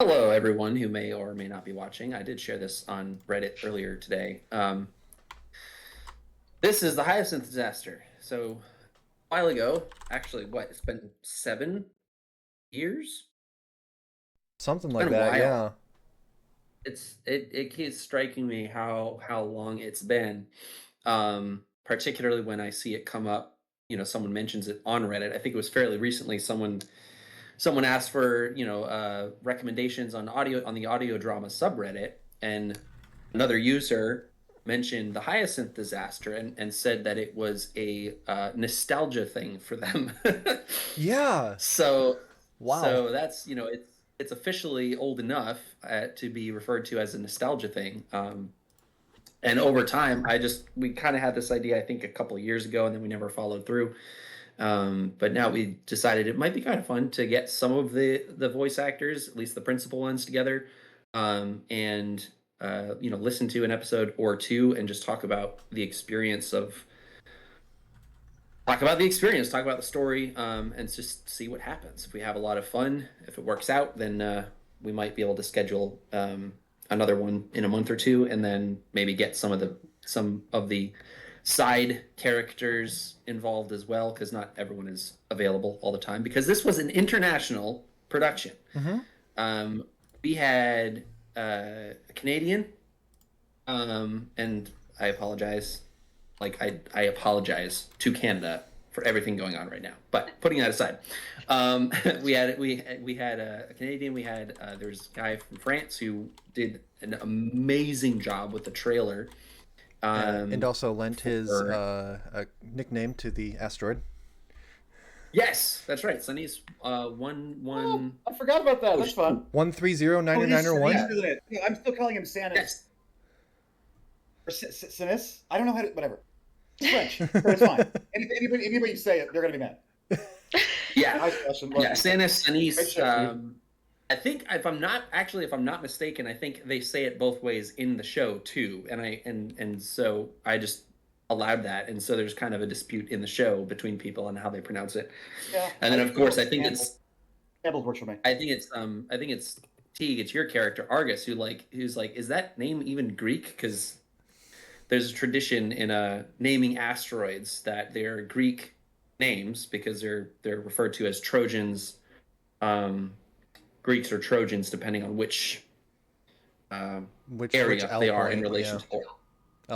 Hello, everyone who may or may not be watching. I did share this on Reddit earlier today. This is the Hyacinth Disaster. So, a while ago, actually, it's been 7 years? Something It's like been a that, while. yeah. It keeps striking me how long it's been. Particularly when I see it come up. Someone mentions it on Reddit. I think it was fairly recently. Someone asked for recommendations on the audio drama subreddit, and another user mentioned the Hyacinth Disaster and said that it was a nostalgia thing for them. Yeah. so Wow. so that's it's officially old enough to be referred to as a nostalgia thing. And over time, we kind of had this idea, I think, a couple of years ago, and then we never followed through. But now we decided it might be kind of fun to get some of the voice actors, at least the principal ones, together, and listen to an episode or two and just talk about the experience, talk about the story, and just see what happens. If we have a lot of fun, if it works out, then we might be able to schedule another one in a month or two, and then maybe get some of the side characters involved as well, because not everyone is available all the time. Because this was an international production. Mm-hmm. Um, we had a Canadian, and I apologize. I apologize to Canada for everything going on right now. But putting that aside, we had a Canadian. There's a guy from France who did an amazing job with the trailer. And Um, also lent his for nickname to the asteroid. Yes, that's right. Sunny's one Oh, one. I forgot about that. Oh, That's fun. 130991. Isn't it? Yeah, I'm still calling him Sanis yes, or Sinis. I don't know how to. Whatever. It's French, so it's fine. Anybody you say it, they're gonna be mad. yeah, Nice question. yeah. Love you. Sanis, Great Sunny's. show, Steve. I think if I'm not mistaken, I think they say it both ways in the show too, and so I just allowed that, and so there's kind of a dispute in the show between people on how they pronounce it, Yeah, and I then of usually go course with Campbell. Campbell's works for me. I think it's Teague, it's your character Argus who's like, is that name even Greek? Because there's a tradition in naming asteroids that they're Greek names because they're referred to as Trojans, um, Greeks or Trojans, depending on which um, Which area L they are in point? relation Yeah. to.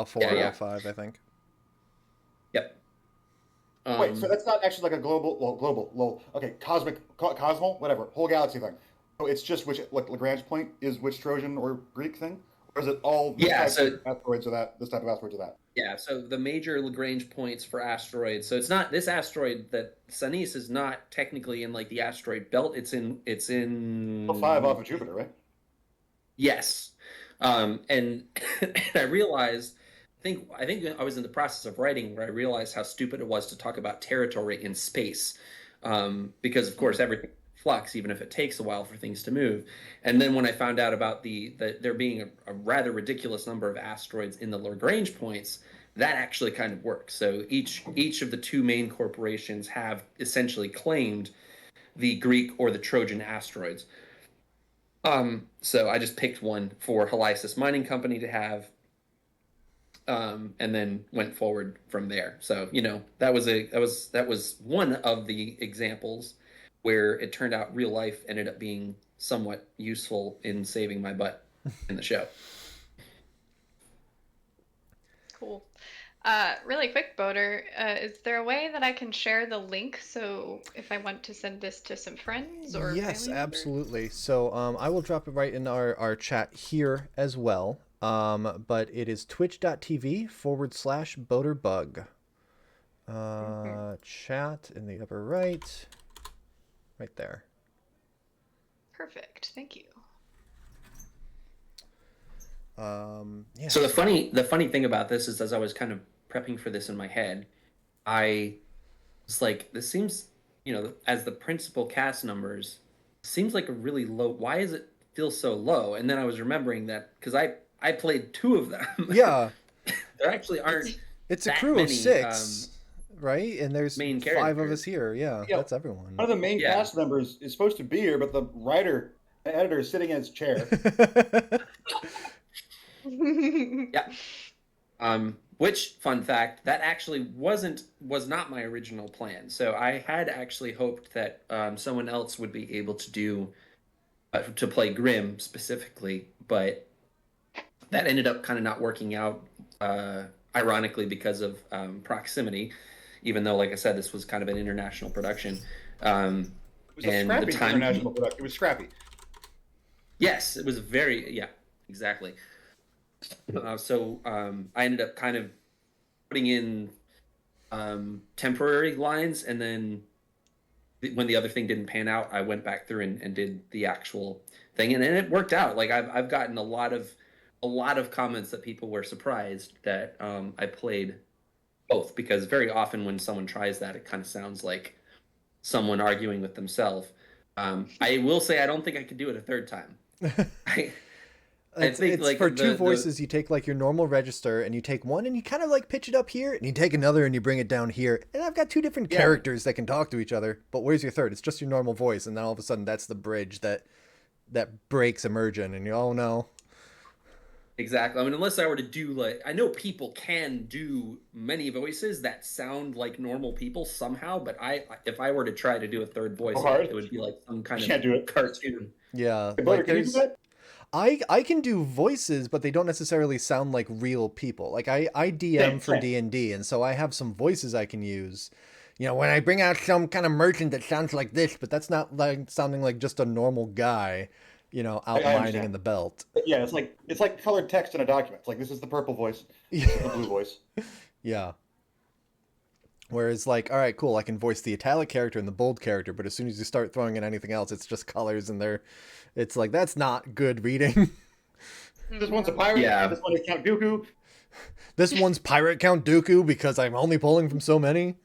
L4 Yeah, or yeah, L5, I think. yep. Wait, so Um, that's not actually like a okay, cosmal, whatever, whole galaxy thing. So it's just which like Lagrange point is which Trojan or Greek thing, or is it all this yeah, type of so asteroids or that this type of asteroids or that? yeah, so the major Lagrange points for asteroids. So it's not this asteroid that Sanis is not technically in like the asteroid belt. Well, five It's in off of Jupiter, right? yes. And I realized, I think I was in the process of writing where I realized how stupid it was to talk about territory in space, because of course everything flux, even if it takes a while for things to move. And then when I found out about there being a rather ridiculous number of asteroids in the Lagrange points, that actually kind of works. So each of the two main corporations have essentially claimed the Greek or the Trojan asteroids. So I just picked one for Helicis Mining Company to have, and then went forward from there. So that was one of the examples where it turned out real life ended up being somewhat useful in saving my butt in the show. Cool. Really quick, Boater, is there a way that I can share the link so if I want to send this to some friends or Yes, family members? absolutely. So I will drop it right in our chat here as well. But it is twitch.tv/boaterbug. Mhm. Chat in the upper right. Right there. Perfect. Thank you. Yeah. So the funny thing about this is, as I was kind of prepping for this in my head, I was like, this seems, as the principal cast numbers, seems like a really low. Why does it feel so low? And then I was remembering that because I played two of them. Yeah, There actually aren't it's a that crew of many six, right? And there's main five of us characters. here. Yeah, Yeah, that's everyone. one of the main Yeah, cast members is supposed to be here, but the writer An editor is sitting in his chair. Yeah. Which, fun fact, that actually was not my original plan. So I had actually hoped that someone else would be able to do to play Grim specifically, but that ended up kind of not working out. Ironically, because of proximity, even though, like I said, this was kind of an international production. Um, It was a and the scrappy time, international production. It was scrappy. yes, it was very, yeah, exactly. So I ended up kind of putting in temporary lines, and then when the other thing didn't pan out, I went back through and did the actual thing, and it worked out. Like I've gotten a lot of comments that people were surprised that I played both, because very often when someone tries that, it kind of sounds like someone arguing with themselves. I will say I don't think I could do it a third time. I I think It's like for two the voices. You take like your normal register and you take one and you kind of like pitch it up here, and you take another and you bring it down here. And I've got two different Yeah. characters that can talk to each other. But where's your third? It's just your normal voice, and then all of a sudden that's the bridge that breaks immersion, and you all know. exactly. I mean, unless I were to do like, I know people can do many voices that sound like normal people somehow, but if I were to try to do a third voice, So hard. it would be like some kind You of can't do it. cartoon. Yeah, Hey, Butter, like can you do there's that? I can do voices, but they don't necessarily sound like real people. Like I DM Same, for same. D&D, and so I have some voices I can use. You know, when I bring out some kind of merchant that sounds like this, but that's not like sounding like just a normal guy, you know, out I mining in understand. the belt. Yeah, it's like colored text in a document. It's like this is the purple voice, this is the blue voice. Yeah. Whereas, like, all right, cool, I can voice the italic character and the bold character, but as soon as you start throwing in anything else, it's just colors, and it's like that's not good reading. This one's a Mhm. pirate. Yeah. This one is Count Dooku. This one's Pirate Count Dooku because I'm only pulling from so many.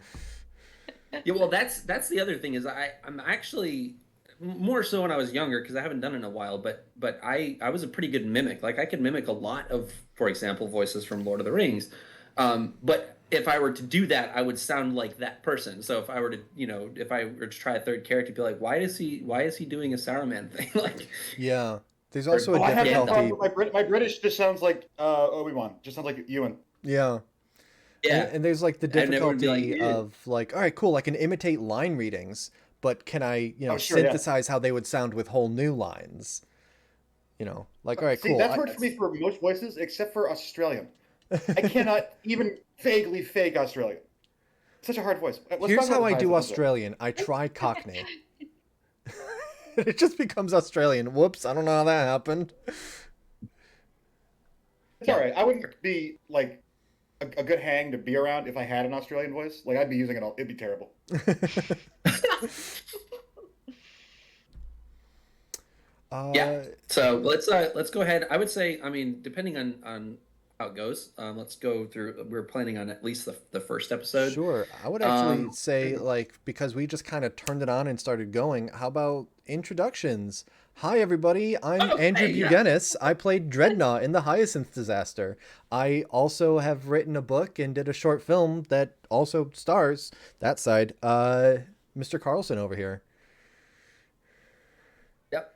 Yeah, well, that's the other thing is I'm actually more so when I was younger, because I haven't done it in a while, but I was a pretty good mimic. Like I could mimic a lot of, for example, voices from Lord of the Rings. But if I were to do that, I would sound like that person. So if I were to, if I were to try a third character, be like, why is he doing a Saruman thing? Like, Yeah. There's or also a Oh, I have that difficulty. problem with my British. Just sounds like Obi-Wan. Just sounds like Ewan. Yeah. yeah, And there's like the and it would be like, difficulty of like, all right, cool, I can imitate line readings, but can I, Oh, sure, yeah. synthesize how they would sound with whole new lines? Like, all right, See, cool. that's worked for me for most voices except for Australian. I cannot even vaguely fake Australian. It's such a hard voice. Let's Here's talk about how the I do Hyacinth. Australian. I try Cockney. It just becomes Australian. Whoops, I don't know how that happened. It's yeah. all right. I wouldn't be like a good hang to be around if I had an Australian voice. Like I'd be using it all. It'd be terrible. Yeah. uh, So let's go ahead. I would say, I mean, depending on how it goes, let's go through. We're planning on at least the first episode. Sure. I would actually Um, say, like, because we just kind of turned it on and started going, how about introductions? Hi, everybody. I'm Andrew okay, yeah. Buganis. I played Dreadnought in the Hyacinth Disaster. I also have written a book and did a short film that also stars that side, Mr. Carlson over here. Yep.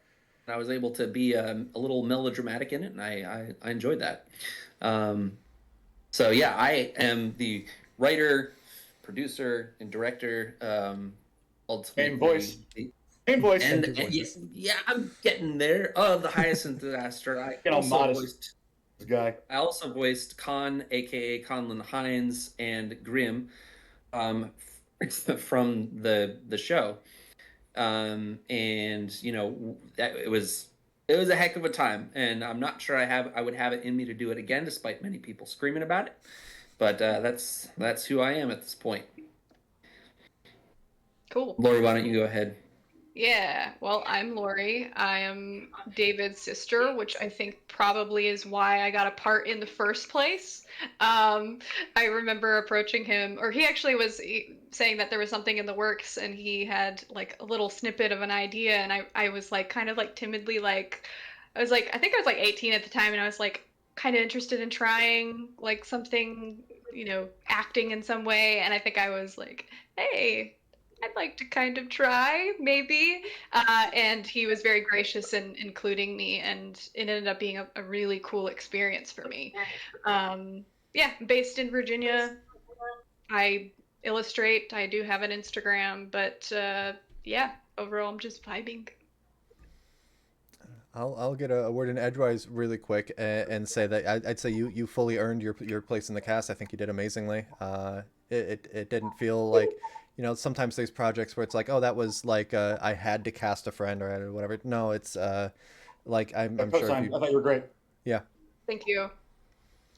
I was able to be a little melodramatic in it, and I enjoyed that. Um, so yeah, I am the writer, producer, and director. Same Ultimately, voice. Same voice. and, two and yeah, voices. yeah, I'm getting there. The Hyacinth Disaster. You know, modest guy. I also voiced Khan, aka Conlon Hines, and Grim, um, from the show. And that it was a heck of a time, and I'm not sure I would have it in me to do it again, despite many people screaming about it. But that's who I am at this point. Cool. Lori, why don't you go ahead? Yeah, well, I'm Lori. I am David's sister, which I think probably is why I got a part in the first place. I remember approaching him, or he actually was saying that there was something in the works, and he had like a little snippet of an idea, and I was like kind of like timidly like, I think I was like 18 at the time, and I was like kind of interested in trying like something, acting in some way, and I think I was like, hey. I'd like to kind of try, maybe. And he was very gracious in including me, and it ended up being a really cool experience for me. Um, yeah, based in Virginia. I illustrate. I do have an Instagram, but yeah, overall, I'm just vibing. I'll get a word in edgewise really quick and say that I'd say you fully earned your place in the cast. I think you did amazingly. It didn't feel like, sometimes there's projects where it's like, oh, that was like I had to cast a friend or whatever. No, it's like I'm sure if Co-signed. you, I thought you were great. yeah. Thank you.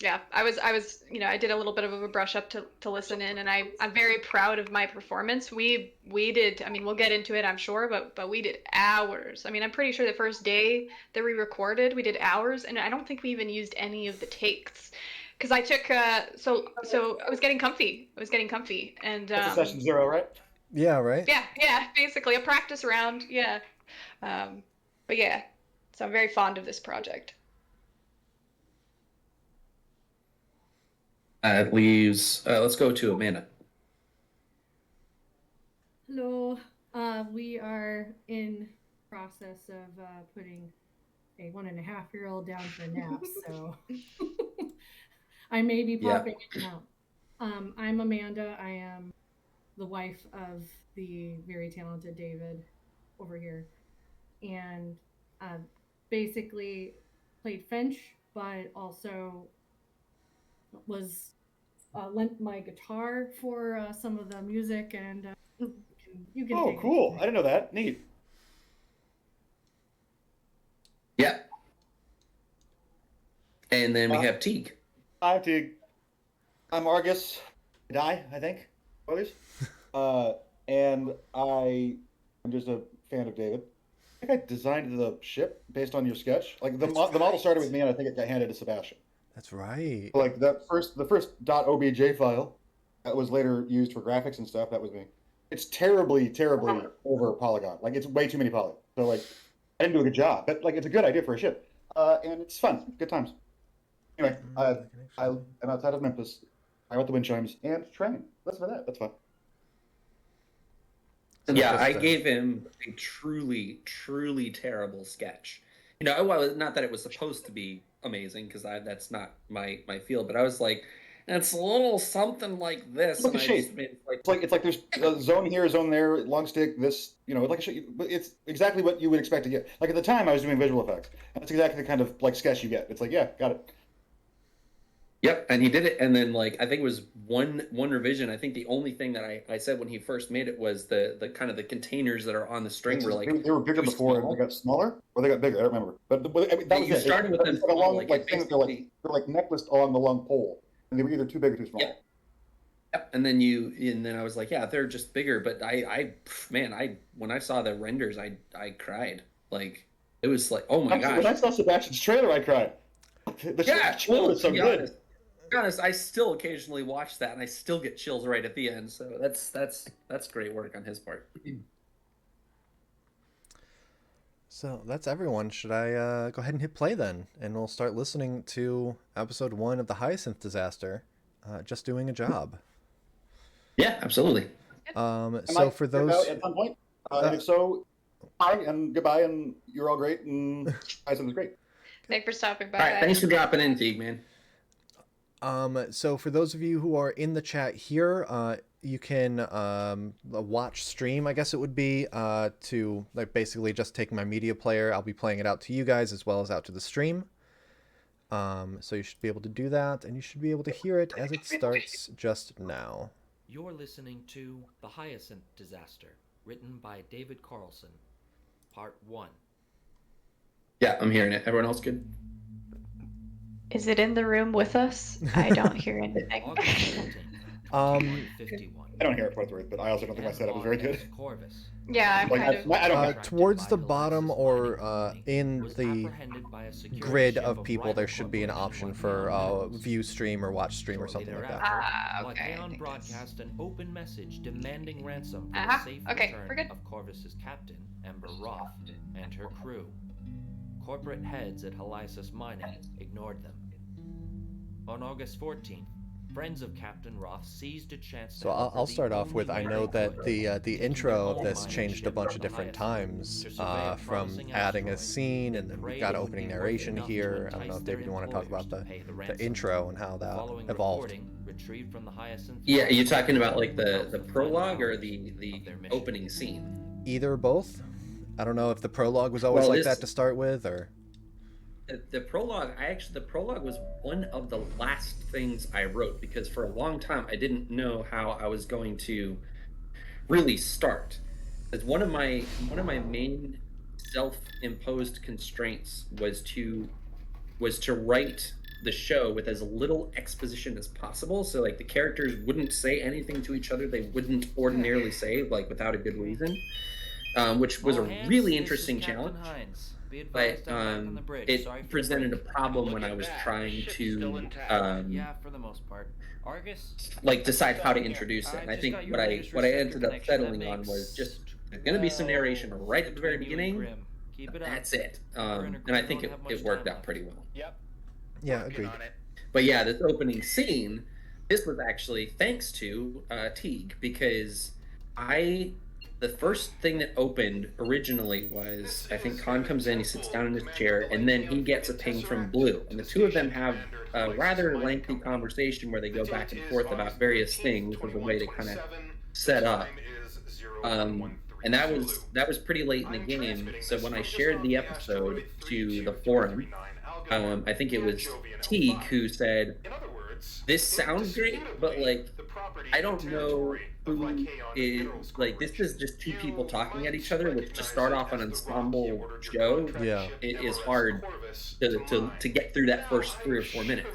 Yeah, I did a little bit of a brush up to listen in, and I'm very proud of my performance. We did, I mean, we'll get into it, I'm sure, but we did hours. I mean, I'm pretty sure the first day that we recorded, we did hours, and I don't think we even used any of the takes, because I took so I was getting comfy. I was getting comfy, and That's a session 0, right? Yeah, right. yeah, basically a practice round. Yeah, um, but yeah, so I'm very fond of this project. It leaves. Let's go to Amanda. Hello. We are in process of putting a 1.5-year-old down for a nap, so I may be Yeah. popping in and out. I'm Amanda. I am the wife of the very talented David over here, and basically played Finch, but also was lent my guitar for some of the music, and you can Oh, take cool. it. I didn't know that. Neat. Yeah. And then we have Teague. I'm Tig. I'm Argus. Die, I think. Spoilers. And I'm just a fan of David. I think I designed the ship based on your sketch. Like the model started with me, and I think it got handed to Sebastian. That's right. Like the first .obj file that was later used for graphics and stuff. That was me. It's terribly over polygon. Like it's way too many polygons. So like I didn't do a good job, but like it's a good idea for a ship, and it's fun. Good times. Anyway, I am outside of Memphis. I wrote the wind chimes and train. Listen to that. That's fun. So Yeah, just, I gave him a truly terrible sketch. Well, not that it was supposed to be amazing, because that's not my field, but I was like, it's a little something like this, Look and at I shape. just made like, It's like there's a zone here, a zone there, long stick. This, like a shape. But it's exactly what you would expect to get. Like at the time, I was doing visual effects. That's exactly the kind of like sketch you get. It's like, yeah, got it. yep, and he did it, and then like I think it was one revision. I think the only thing that I said when he first made it was the kind of the containers that are on the string were like they were bigger too before, small. and they got smaller, or they got bigger. I don't remember. But I mean, that was You it. started with them It's like a small, long like, like it thing that basically- they're like necklaced along the long pole, and they were either too big or too small. Yep, and then I was like, yeah, they're just bigger. But man, when I saw the renders, I cried. Like it was like, oh my When I gosh. saw Sebastian's trailer, I cried. The Yeah, trailer was so good. To be honest, I still occasionally watch that, and I still get chills right at the end. So that's great work on his part. So that's everyone. Should I go ahead and hit play then? And we'll start listening to episode 1 of the Hyacinth Disaster, Just Doing a Job. Yeah, absolutely. So for those... at some point, and if so, hi and goodbye, and you're all great, and Hyacinth was great. Thanks for stopping by. All right, thanks for dropping in, Teague, man. So for those of you who are in the chat here, you can watch stream, I guess it would be, to like basically just take my media player. I'll be playing it out to you guys as well as out to the stream. So you should be able to do that, and you should be able to hear it as it starts just now. You're listening to The Hyacinth Disaster, written by David Carlson, Part 1. Yeah, I'm hearing it. Everyone else good? Is it in the room with us? I don't hear anything. August 14th, Um, 1951. I don't hear it for what it's worth, but I also don't think my setup was very good. Corvus, Yeah, I'm Like, kind of. I don't know. towards the bottom or in the grid of people, there should be an option for view stream or watch stream or something like that. Okay, I Lycaon think broadcast an open message demanding ransom for Uh-huh, the safe okay, we're return good. of Corvus's captain, Ember Roth, and her crew. Corporate heads at Hyacinth Mining ignored them. On August 14th, friends of Captain Roth seized a chance to So help her I'll the start off only with, I way know they that could, the taking intro their of own this mining changed a ship bunch from of the different Hyacinth times, to survey a from promising adding a asteroid. scene, and They then we've prayed got it would opening be worth narration enough to here. I don't know entice if, their David, you want to talk about employers to the pay the ransom. intro and how The that following evolved. recording, retrieved from the Hyacinth Yeah, you're Disaster, talking about like the recounts the final prologue or hours the of their mission. opening scene? Either or both? I don't know if the prologue was always Well, like this that to start with, or... the prologue. The prologue was one of the last things I wrote because for a long time I didn't know how I was going to really start. Because one of my main self-imposed constraints was to write the show with as little exposition as possible. So like the characters wouldn't say anything to each other they wouldn't ordinarily say, like without a good reason, which was a All hands, really this is interesting Captain challenge. Hines. Be But advised I'm back on the bridge. Sorry it for the presented a break. problem when Look I at was that. The trying ship's still to intact. Yeah, for the most part. Argus? like decide how to Yeah, introduce it. I And I just think got your what I latest what I receptor ended up connection. settling That on was makes just there's going to be some narration right at the very between you and beginning. Grim. Keep it up. That's it. Her and And I Grim think don't have much it worked time out left. pretty well. Yep. Yeah, Working agreed. on it. But yeah, this opening scene, this was actually thanks to Teague, because the first thing that opened originally was, I think Khan comes in, he sits down in his chair, and then he gets a ping from Blue. And the two of them have a rather lengthy conversation where they go back and forth about various things as a way to kind of set up. And that was pretty late in the game. So when I shared the episode to the forum, I think it was Teague who said, "This sounds great, but like I don't know who is like this is just two people talking at each other, which to start off an ensemble show, Yeah. it is hard to get through that first 3 or 4 minutes."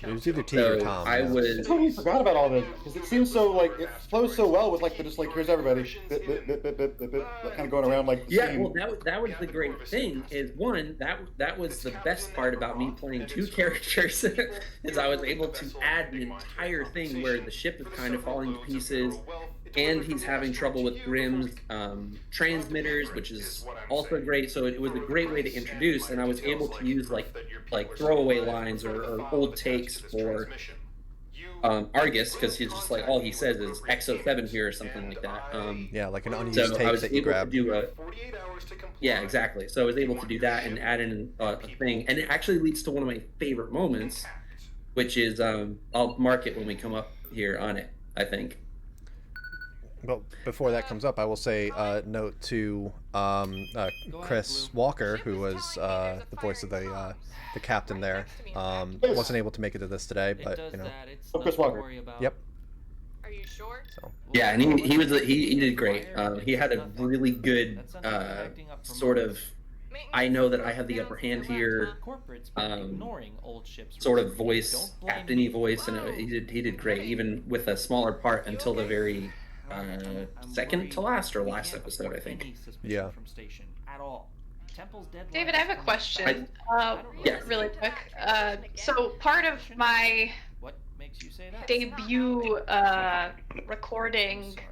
It was either T or So Tom. I yeah. I was totally forgot about all this because it seems so like it flows so well with like the just like here's everybody bit, bit, bit, bit, bit, bit, bit, like, kind of going around like the yeah, scene. well, that was the great thing. Is one that was the best part about me playing two characters, is I was able to add an entire thing where the ship is kind of falling to pieces, and he's having trouble with Grimm's transmitters, which is also great. So it was a great way to introduce, and I was able to use like throwaway lines or old takes for Argus, because he's just like all he says is XO7 here or something like that. Yeah, like an unused So I tape was that you able to grabbed. do yeah, exactly. So I was able to do that and add in a thing, and it actually leads to one of my favorite moments, which is I'll mark it when we come up here on it, I think. But before that comes up, I will say note to Chris Walker, who was the voice of the captain there. Wasn't able to make it to this today, It but does you know. that. It's Oh, nothing Chris to Walker. worry about. Yep. Are you sure? So Yeah, and he did great. He had a really good sort of. I know that I have the upper hand here. Corporate's been ignoring old ships Sort of recently. voice, Don't blame captain-y me. voice, and he did great, even with a smaller part until the very I'm second worried to last or we last can't episode, I report think. any suspicion Yeah. From station at all. Temple's deadline David, I have a is coming question. fast. Yeah. Really quick. So part of my What makes you say that? debut recording, Sorry.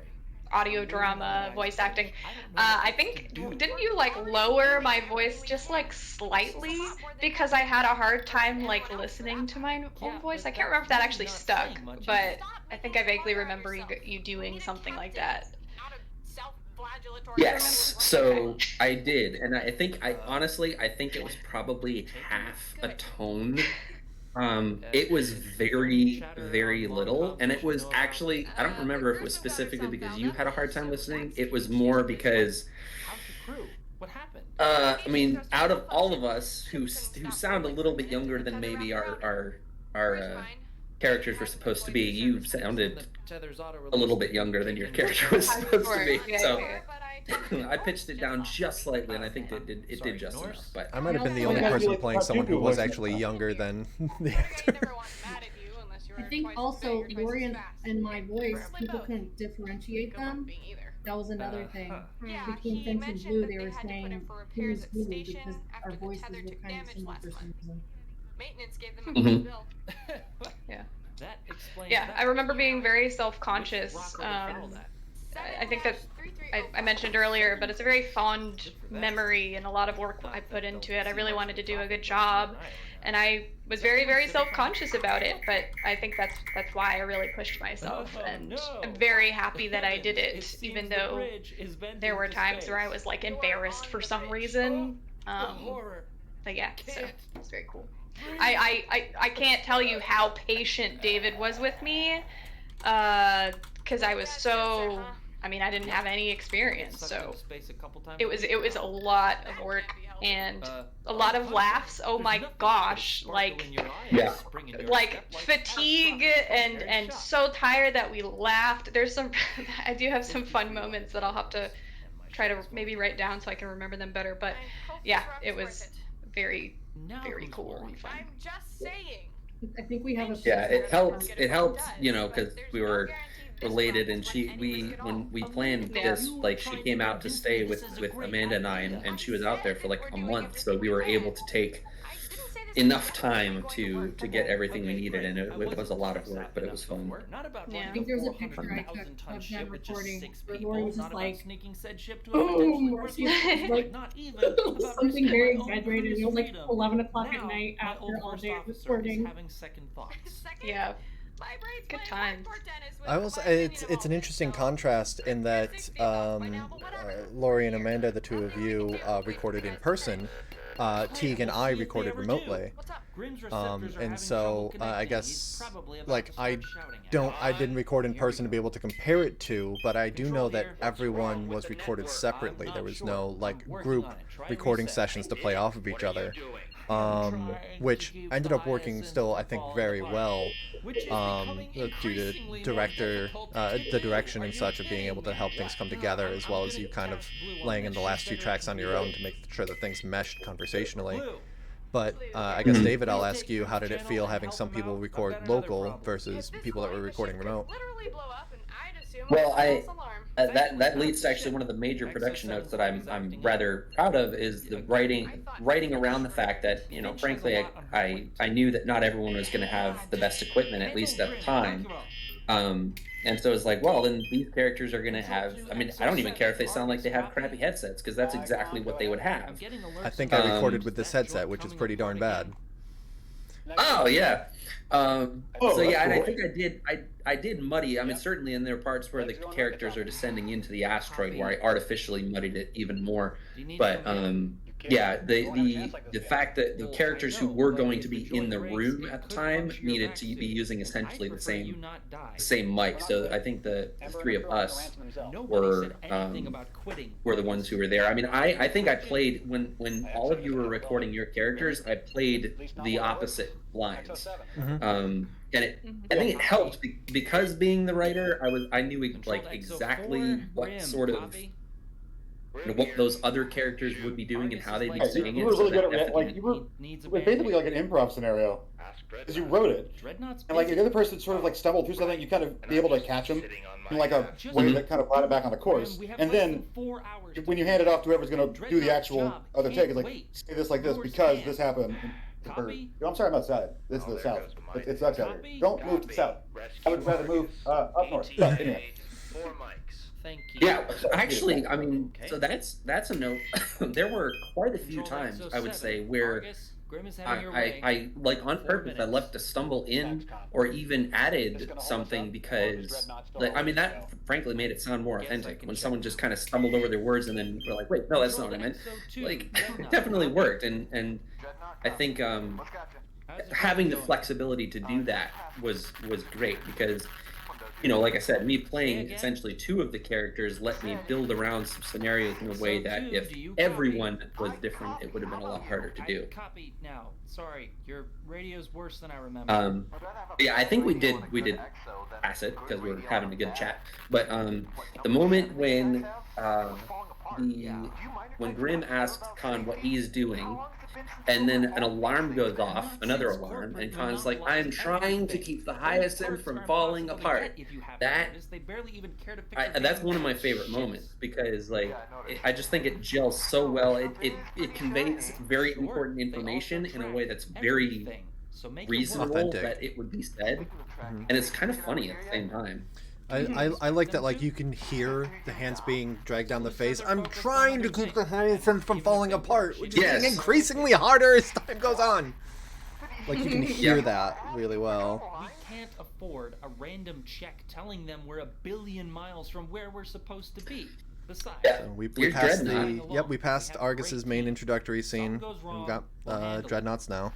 audio drama, voice acting, don't know I what think, to do. didn't you like lower my voice just like slightly because I had a hard time like listening to my own voice? I can't remember if that actually stuck, but I think I vaguely remember you doing something like that. Not a self-flagellatory Yes, so I did, and I think I think it was probably half a tone. It was very, very little, and it was actually, I don't remember if it was specifically because you had a hard time listening. It was more because, How's the crew? What happened? I mean, out of all of us who sound a little bit younger than maybe our characters were supposed to be, you sounded a little bit younger than your character was supposed to be. Yeah, So yeah. I pitched it down just slightly, and I think it did just enough. But I might have been the Oh, only yeah, person like, playing someone who cartoon was voice actually like that. younger than the They actor. never want mad at you unless you I are think twice as also big or twice Lori as fast. and my voice, Split people both. couldn't differentiate Go on them. being either. That was another thing. Yeah, Between he Finch and mentioned Blue, that they they were had to put in saying for who repairs was at who station because after our the voices tether were took kind of damage similar last for some month. reason. Maintenance gave them a Mhm. big bill. Yeah. That explains Yeah, that. I remember being very self-conscious. Rocco would follow that. I think that I mentioned earlier, but it's a very fond memory and a lot of work I put into it. I really wanted to do a good job, and I was very, very self-conscious about it. But I think that's why I really pushed myself, and I'm very happy that I did it, even though there were times where I was like embarrassed for some reason. But yeah, so it's very cool. I can't tell you how patient David was with me, because I was so. I mean, I didn't have any experience, so it was a lot of work and a lot of laughs. Oh my gosh, like Yeah. like fatigue and so tired that we laughed. There's some I do have some fun moments that I'll have to try to maybe write down so I can remember them better. But yeah, it was very cool and fun. I'm just saying. I think we have a. Yeah, it helped. It helped, you know, because we were related, and when we planned this, like, she came out to stay with Amanda and I, and she was out there for like a month, so we were able to take enough time to get everything we needed, and it was a lot of work, but it was fun. Yeah. I think there's a picture I took of them recording where Lori was just like, boom, or she's like, something very exaggerated. It was like 11 o'clock at night after all day of recording. Yeah. Good times. I will say it's an interesting contrast in that Lori and Amanda, the two of you, recorded in person. Teague and I recorded remotely. And so I guess like I didn't record in person to be able to compare it to, but I do know that everyone was recorded separately. There was no like group recording sessions to play off of each other, which ended up working still, I think, very well, due to the direction and such of being able to help things come together, as well as you kind of laying in the last two tracks on your own to make sure that things meshed conversationally. But I guess, David, I'll ask you, how did it feel having some people record local versus people that were recording remote? Well, that leads to actually one of the major production notes that I'm rather proud of, is the writing around the fact that, you know, frankly, I knew that not everyone was going to have the best equipment, at least at the time. And so it's like, well, then these characters are going to have, I mean, I don't even care if they sound like they have crappy headsets, because that's exactly what they would have. I think I recorded with this headset, which is pretty darn bad. Oh, yeah. So yeah, and I think I did muddy. I mean, certainly, and there are parts where the characters are descending into the asteroid where I artificially muddied it even more. But yeah, the fact that the characters who were going to be in the room at the time needed to be using essentially the same mic. So I think the three of us were the ones who were there. I mean, I think I played when all of you were recording your characters, I played the opposite lines. And I think it helped because being the writer, I knew like exactly what sort of, you know, what those other characters would be doing and how they'd be saying you it. were really So good at like you were basically like an improv scenario, because you wrote it, and like the other person sort of like stumbled through something, you kind of be able to catch them in like a way that kind of brought it back on the course, and then when you hand it off to whoever's going to do the actual other take, it's like, say this like this because this happened. Or, I'm sorry, I'm outside. This is the south. It sucks out here. Don't move to the south. I would rather move up north. But anyway. Thank you. Yeah, actually, I mean, so that's a note. There were quite a few times, I would say, where I like on purpose I left to stumble in or even added something because, like, I mean, that frankly made it sound more authentic when someone just kind of stumbled over their words and then were like, wait, no, that's not what I meant. Like, it definitely worked, and I think having the flexibility to do that was great, because, you know, like I said, me playing essentially two of the characters let me build around some scenarios in a way that if everyone was different, it would have been a lot harder to do. Copy now. Sorry, your radio's worse than I remember. Yeah, I think we did pass it because we were having a good chat. But the moment when Grimm asks Khan what he's doing, and then an alarm goes off, another alarm, and Khan's like, I'm trying to keep the Hyacinth from falling apart. That's one of my favorite moments, because like I just think it gels so well. It conveys very important information in a way that's very reasonable that it would be said, and it's kind of funny at the same time. I like that, like, you can hear the hands being dragged down the face. I'm trying to keep the Hyacinth from falling apart, which is getting increasingly harder as time goes on. Like, you can hear that really well. We can't afford a random check telling them we're 1 billion miles from where we're supposed to be. Besides, So we passed we passed Argus's main introductory scene. We've got Dreadnoughts now.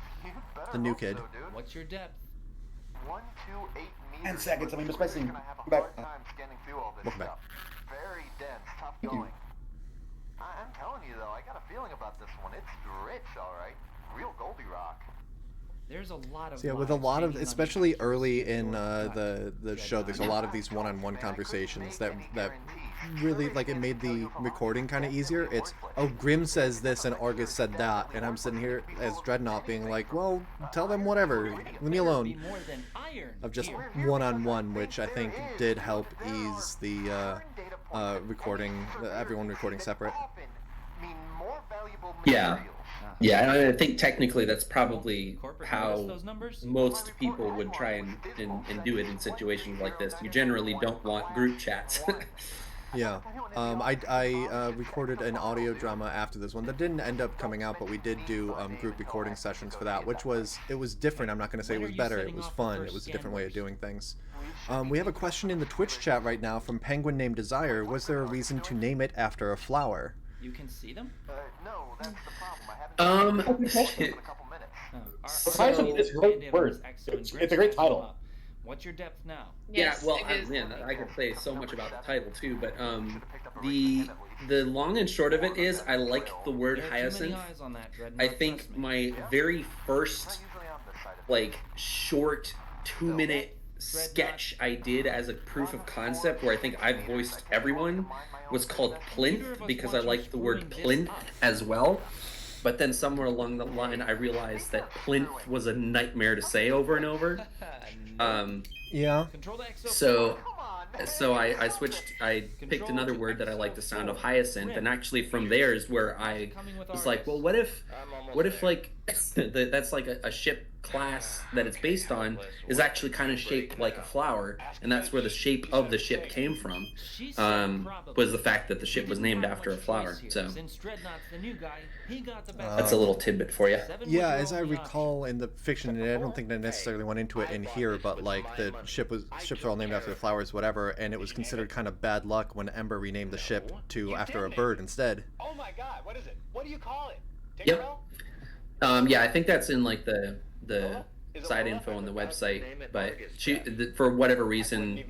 The new kid. What's your depth? 128 meters. 10 seconds, let me miss my scene. Gonna have a Back. hard time scanning through all this Welcome back. stuff. Very dense, tough Thank you. going. I'm telling you though, I got a feeling about this one. It's rich, all right. Real Goldie Rock. There's a lot of So yeah, with a lot of, especially early in the show, there's a lot of these one-on-one conversations that really, like, it made the recording kind of easier. It's, oh, Grimm says this and Argus said that, and I'm sitting here as Dreadnought being like, well, tell them whatever, leave me alone. Of just one-on-one, which I think did help ease the recording, everyone recording separate. Mean more valuable Yeah. materials. Yeah, and I think technically that's probably Corporate how noticed those numbers? most people would try and do it in situations like this. You generally don't want group chats. Yeah, I recorded an audio drama after this one that didn't end up coming out, but we did do group recording sessions for that, which was, it was different. I'm not going to say it was better. It was fun. It was a different way of doing things. We have a question in the Twitch chat right now from Penguin named Desire. Was there a reason to name it after a flower? You can see them? No, that's the problem. I haven't seen it in a couple minutes. Hyacinth is a great word. It's a great title. What's your depth now? Yes, yeah, well, it is. man, I could say so much about the title too, but the long and short of it is, I like the word There are too many hyacinth. eyes on that, Dreadnought, I think trust me. my very first Usually on this side of like short 2-minute sketch I did as a proof of concept where I think I voiced everyone was called Plinth because I liked the word plinth as well. But then somewhere along the line I realized that plinth was a nightmare to say over and over. Yeah. Control the exo. So I switched. I picked another word that I like the sound of, hyacinth, and actually from there is where I was like, well, what if like that's like a ship class that it's based on is actually kind of shaped like a flower, and that's where the shape of the ship came from. Was the fact that the ship was named after a flower. So Since Dreadnought's the new guy, he got the best. that's a little tidbit for you. Yeah, as I recall in the fiction, and I don't think they necessarily went into it in here, but like the ships are all named after the flowers, whatever, and it was considered kind of bad luck when Ember renamed the ship to after a bird instead. Oh my god, what is it? What do you call it? Yep. Yeah, I think that's in like the side info on the website, but for whatever reason,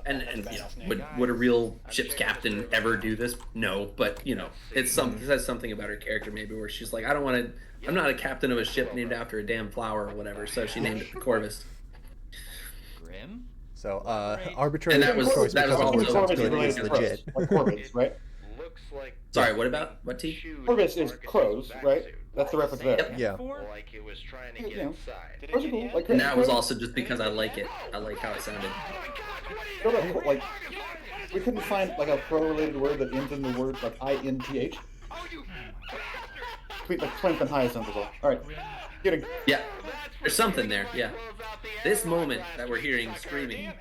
and you know, would a real ship's captain ever do this? No, but you know, it says something about her character maybe where she's like, I'm not a captain of a ship named after a damn flower or whatever, so she named it the Corvus. Grim? So arbitrary And that was choice also because Corvus is good related is to legit. crows, like Corvus, right? Looks like Sorry, what T? Corvus is crows, right? That's the reference there. Yeah. like it was trying to You get know, inside. crows are cool. Like, And that was also just because I like it. I like how it sounded. Go to, like, we couldn't find like a crow-related word that ends in the word like INTH. Between like Plinth and Hyacinth as well. All right, kidding. Yeah, there's something there. Yeah, this moment that we're hearing screaming.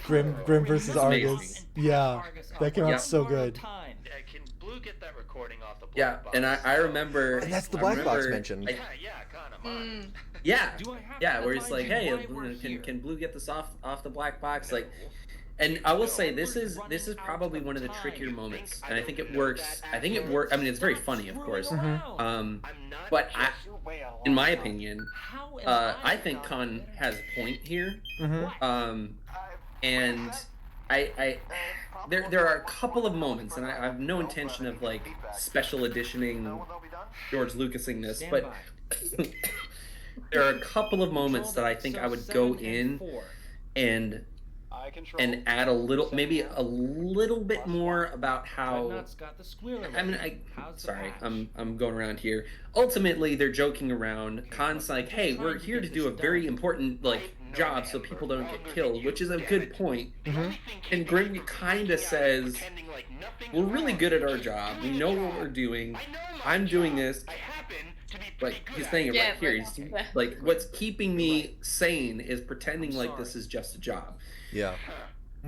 Grim versus amazing. Argus. Yeah, that came out Yeah. so good. Can Blue get that recording off the black Yeah, box? and I remember. And that's the I black box remember- mentioned. Yeah, kind of. Mm. Yeah, Do I have yeah, to where he's like, remind you hey, why we're here? can Blue get this off the black box? Like, and I will say this is probably one of the trickier moments, and I think it works. I mean, it's very funny, of course. But in my opinion, I think Khan has a point here. And there are a couple of moments, and I have no intention of like special editioning George Lucasing this, but there are a couple of moments that I think I would go in and add a little, maybe a little bit more about how. I mean, I'm going around here. Ultimately, they're joking around. Khan's like, "Hey, we're here to do a very important like job, so people don't get killed," which is a good point. And Grim kind of says, "We're really good at our job. We know what we're doing. I'm doing this." Like he's saying it right here. He's like, "What's keeping me sane is pretending like this is just a job." Yeah.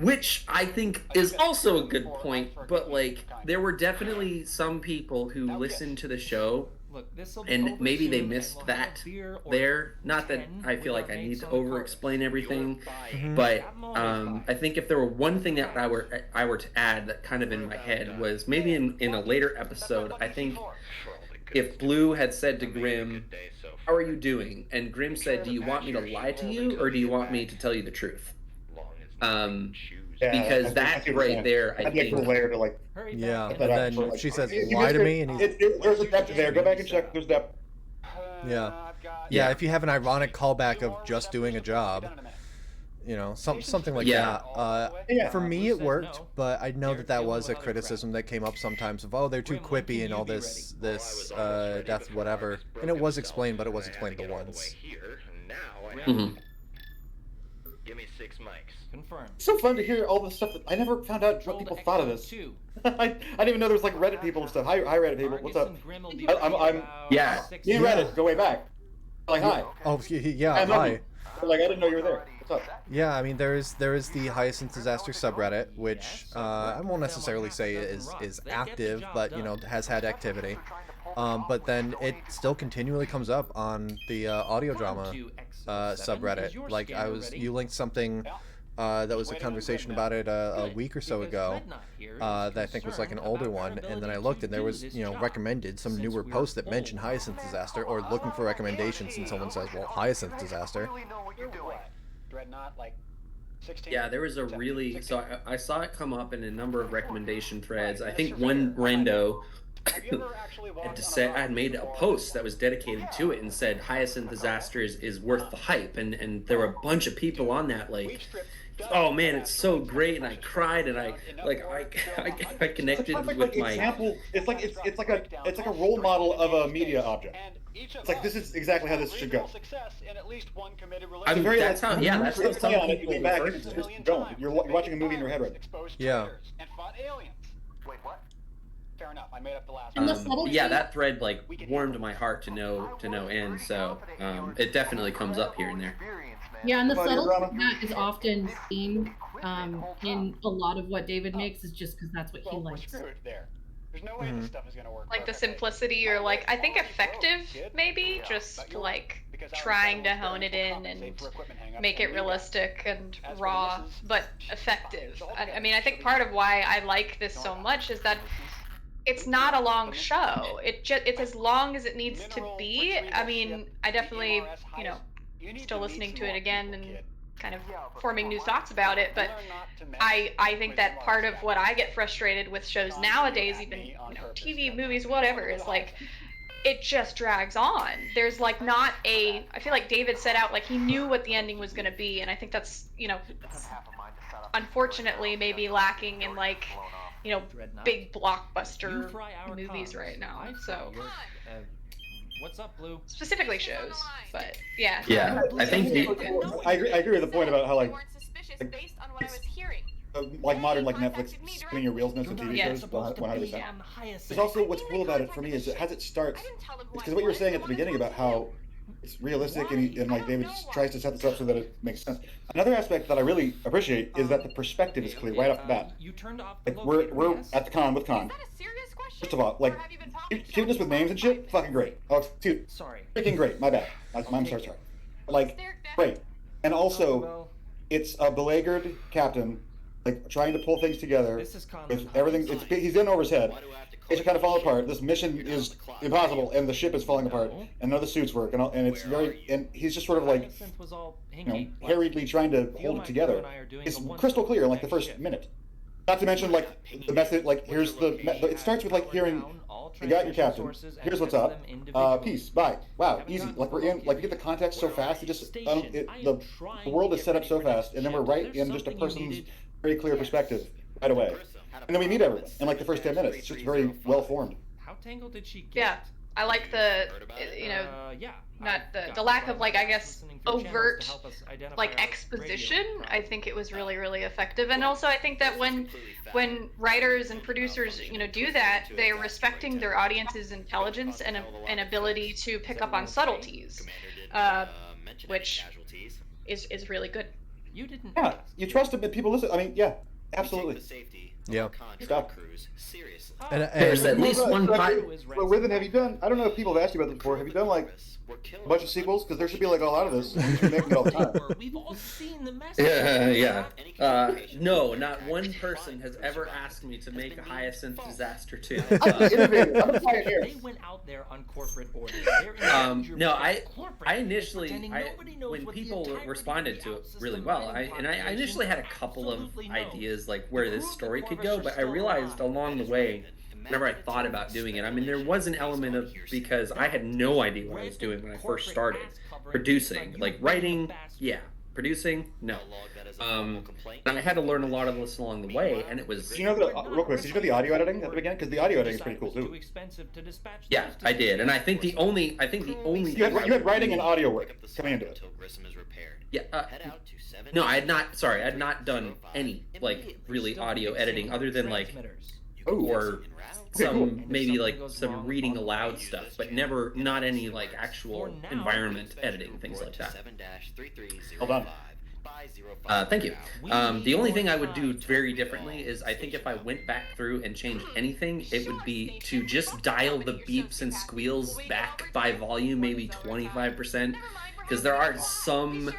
Which I think is also a good point, but like there were definitely some people who listened to the show Look, this'll be and over maybe they soon, and missed we'll have a that beer or there. Not that 10 I feel with like our I need mates to on the over cart. explain everything, Buying. but I'm always I think if there were one thing that I were to add that kind of in my head was maybe in a later episode, I think if Blue had said to Grimm, "How are you doing?" and Grimm said, "Do you want me to lie to you or do you want me to tell you the truth?" Yeah, Because I see that what you're right saying. there, I That'd be a cool think. layer to like. Hurry Yeah, back Put that and up then for, like, she says, you "Lie missed to it. me," and he's There's a depth there. Go back and check. There's depth. yeah. Yeah. If you have an ironic callback of just doing a job, something like Yeah. that. Yeah. For me, Blue it says worked, no. but I know Jared's that dealing was a with other criticism crap. that came up sometimes of, oh, they're too Grim, when quippy can and all you be this ready? death whatever, and it was explained, but it was explained the once. Mhm. Give me 6 mics. Confirmed. It's so fun to hear all the stuff that I never found out what Control people to thought of Exo this. 2. I didn't even know there was like Reddit people and stuff. Hi Reddit people. What's Argus up? and Grim will be I'm- ready I'm- about Yeah. 6 Me and Yeah. Reddit go way back. Like hi. Oh, yeah, I'm hi. Lucky. Like I didn't know you were there. What's up? Yeah, I mean there is the Hyacinth Disaster subreddit, which I won't necessarily say is active, but has had activity. But then it still continually comes up on the audio drama subreddit. Like you linked something that was a conversation about it a week or so ago that I think was like an older one, and then I looked and there was recommended some newer post that mentioned Hyacinth Disaster, or looking for recommendations, and someone says, well, Hyacinth Disaster. Yeah, there was a really so I saw it come up in a number of recommendation threads. I think one rando had made a post that was dedicated to it and said Hyacinth Disaster is worth the hype, and there were a bunch of people on that like, oh man, it's so great, and I cried, and I connected It's with my example. It's like a role model of a media object. It's like this is exactly how this should go. I mean, that's how It's some play on it, you people lean back, refer and to it's it. just going. You're watching a movie in your head right now. Yeah. Wait, what? Fair enough. I made up the last And the one. subtlety- Yeah, that thread like warmed my heart to no end. So it definitely comes up here and there. Yeah, and the Audio subtlety drama. of that is often seen in a lot of what David makes, is just because that's what he Well, we're likes. screwed there. There's no way this stuff is gonna work. Like the perfectly. simplicity, or like I think effective maybe, just like trying to hone it in and make it realistic and raw, but effective. I mean, I think part of why I like this so much is that it's not a long show. It's as long as it needs to be. I mean, I definitely, still listening to it again and kind of forming new thoughts about it, but I think that part of what I get frustrated with shows nowadays, even TV, movies, whatever, is like it just drags on. There's like not I feel like David set out like he knew what the ending was going to be, and I think that's unfortunately maybe lacking in like big blockbuster movies right now. So What's up, Blue? specifically shows, but yeah. Yeah, I think I agree with the point about how like weren't suspicious based on what I was hearing. like modern like Netflix spinning your wheels into TV Yeah. shows 100%. Hyacinth. There's also what's cool about it for me is that as it starts, because what you were saying at the beginning about how it's realistic and like David tries to set this up so that it makes sense. Another aspect that I really appreciate is that the perspective is clear right off the bat. You turned off the Like we're at the con with Is Con. that a serious question? First of all, like Or have you been cuteness with names and shit, fucking great. Oh, cute, Sorry. freaking great. My bad. I'm sorry. Like great, and also Well, it's a beleaguered captain, like trying to pull things together this is Con. with everything. He's in over his head. It's kind of falling apart. This mission is impossible, and the ship is falling apart, and none of the suits work, and it's very. And he's just sort of like, Hyacinth was all harriedly trying to hold it together. It's crystal clear in like the first minute. Not to mention like the message. Like here's it starts with like hearing, you got your captain. Here's what's up. Peace. Bye. Wow. Easy. Like we're in. Like you get the context so fast. It just the world is set up so fast, and then we're right in just a person's very clear perspective right away. And then we meet everyone in like the first 10 minutes. It's just very well formed. How tangled did she get? Yeah, I like the Yeah. not the lack of like I guess overt like exposition. I think it was really effective, and also I think that when writers and producers do that, they're respecting their audience's intelligence and ability to pick up on subtleties, which is really good. You didn't Yeah, ask. you trust them, but people listen. I mean, yeah, absolutely. We take the safety of Yeah. our contract Stop. crews seriously. And There's at least one pilot. But Rhythm, have you done? I don't know if people have asked you about this before. Have you done like a bunch of sequels? Because there should be like a lot of this. We're making it all the time. We've all seen the message. Yeah. No, not one person has ever asked me to make a Hyacinth Disaster 2. I'm innovative. I'm a pioneer. They went out there on corporate orders. No, I initially, when people responded to it really well, I initially had a couple of ideas like where this story could go, but I realized along the way, whenever I thought about doing it, I mean, there was an element of, because I had no idea what I was doing when I first started producing, like writing, yeah, producing, no. And I had to learn a lot of this along the way, and it was. Did you know real quick? Did you know the audio editing at the beginning? Because the audio editing is pretty cool too. Yeah, I did, and I think the only. You had writing and audio work coming into it. Yeah. No, I had not. Sorry, I had not done any like really audio editing other than like, or some maybe like some reading aloud stuff, but not any like actual environment editing, things like that. Hold on. Thank you. The only thing I would do very differently is I think if I went back through and changed anything, it would be to just dial the beeps and squeals back by volume, maybe 25%, because there are some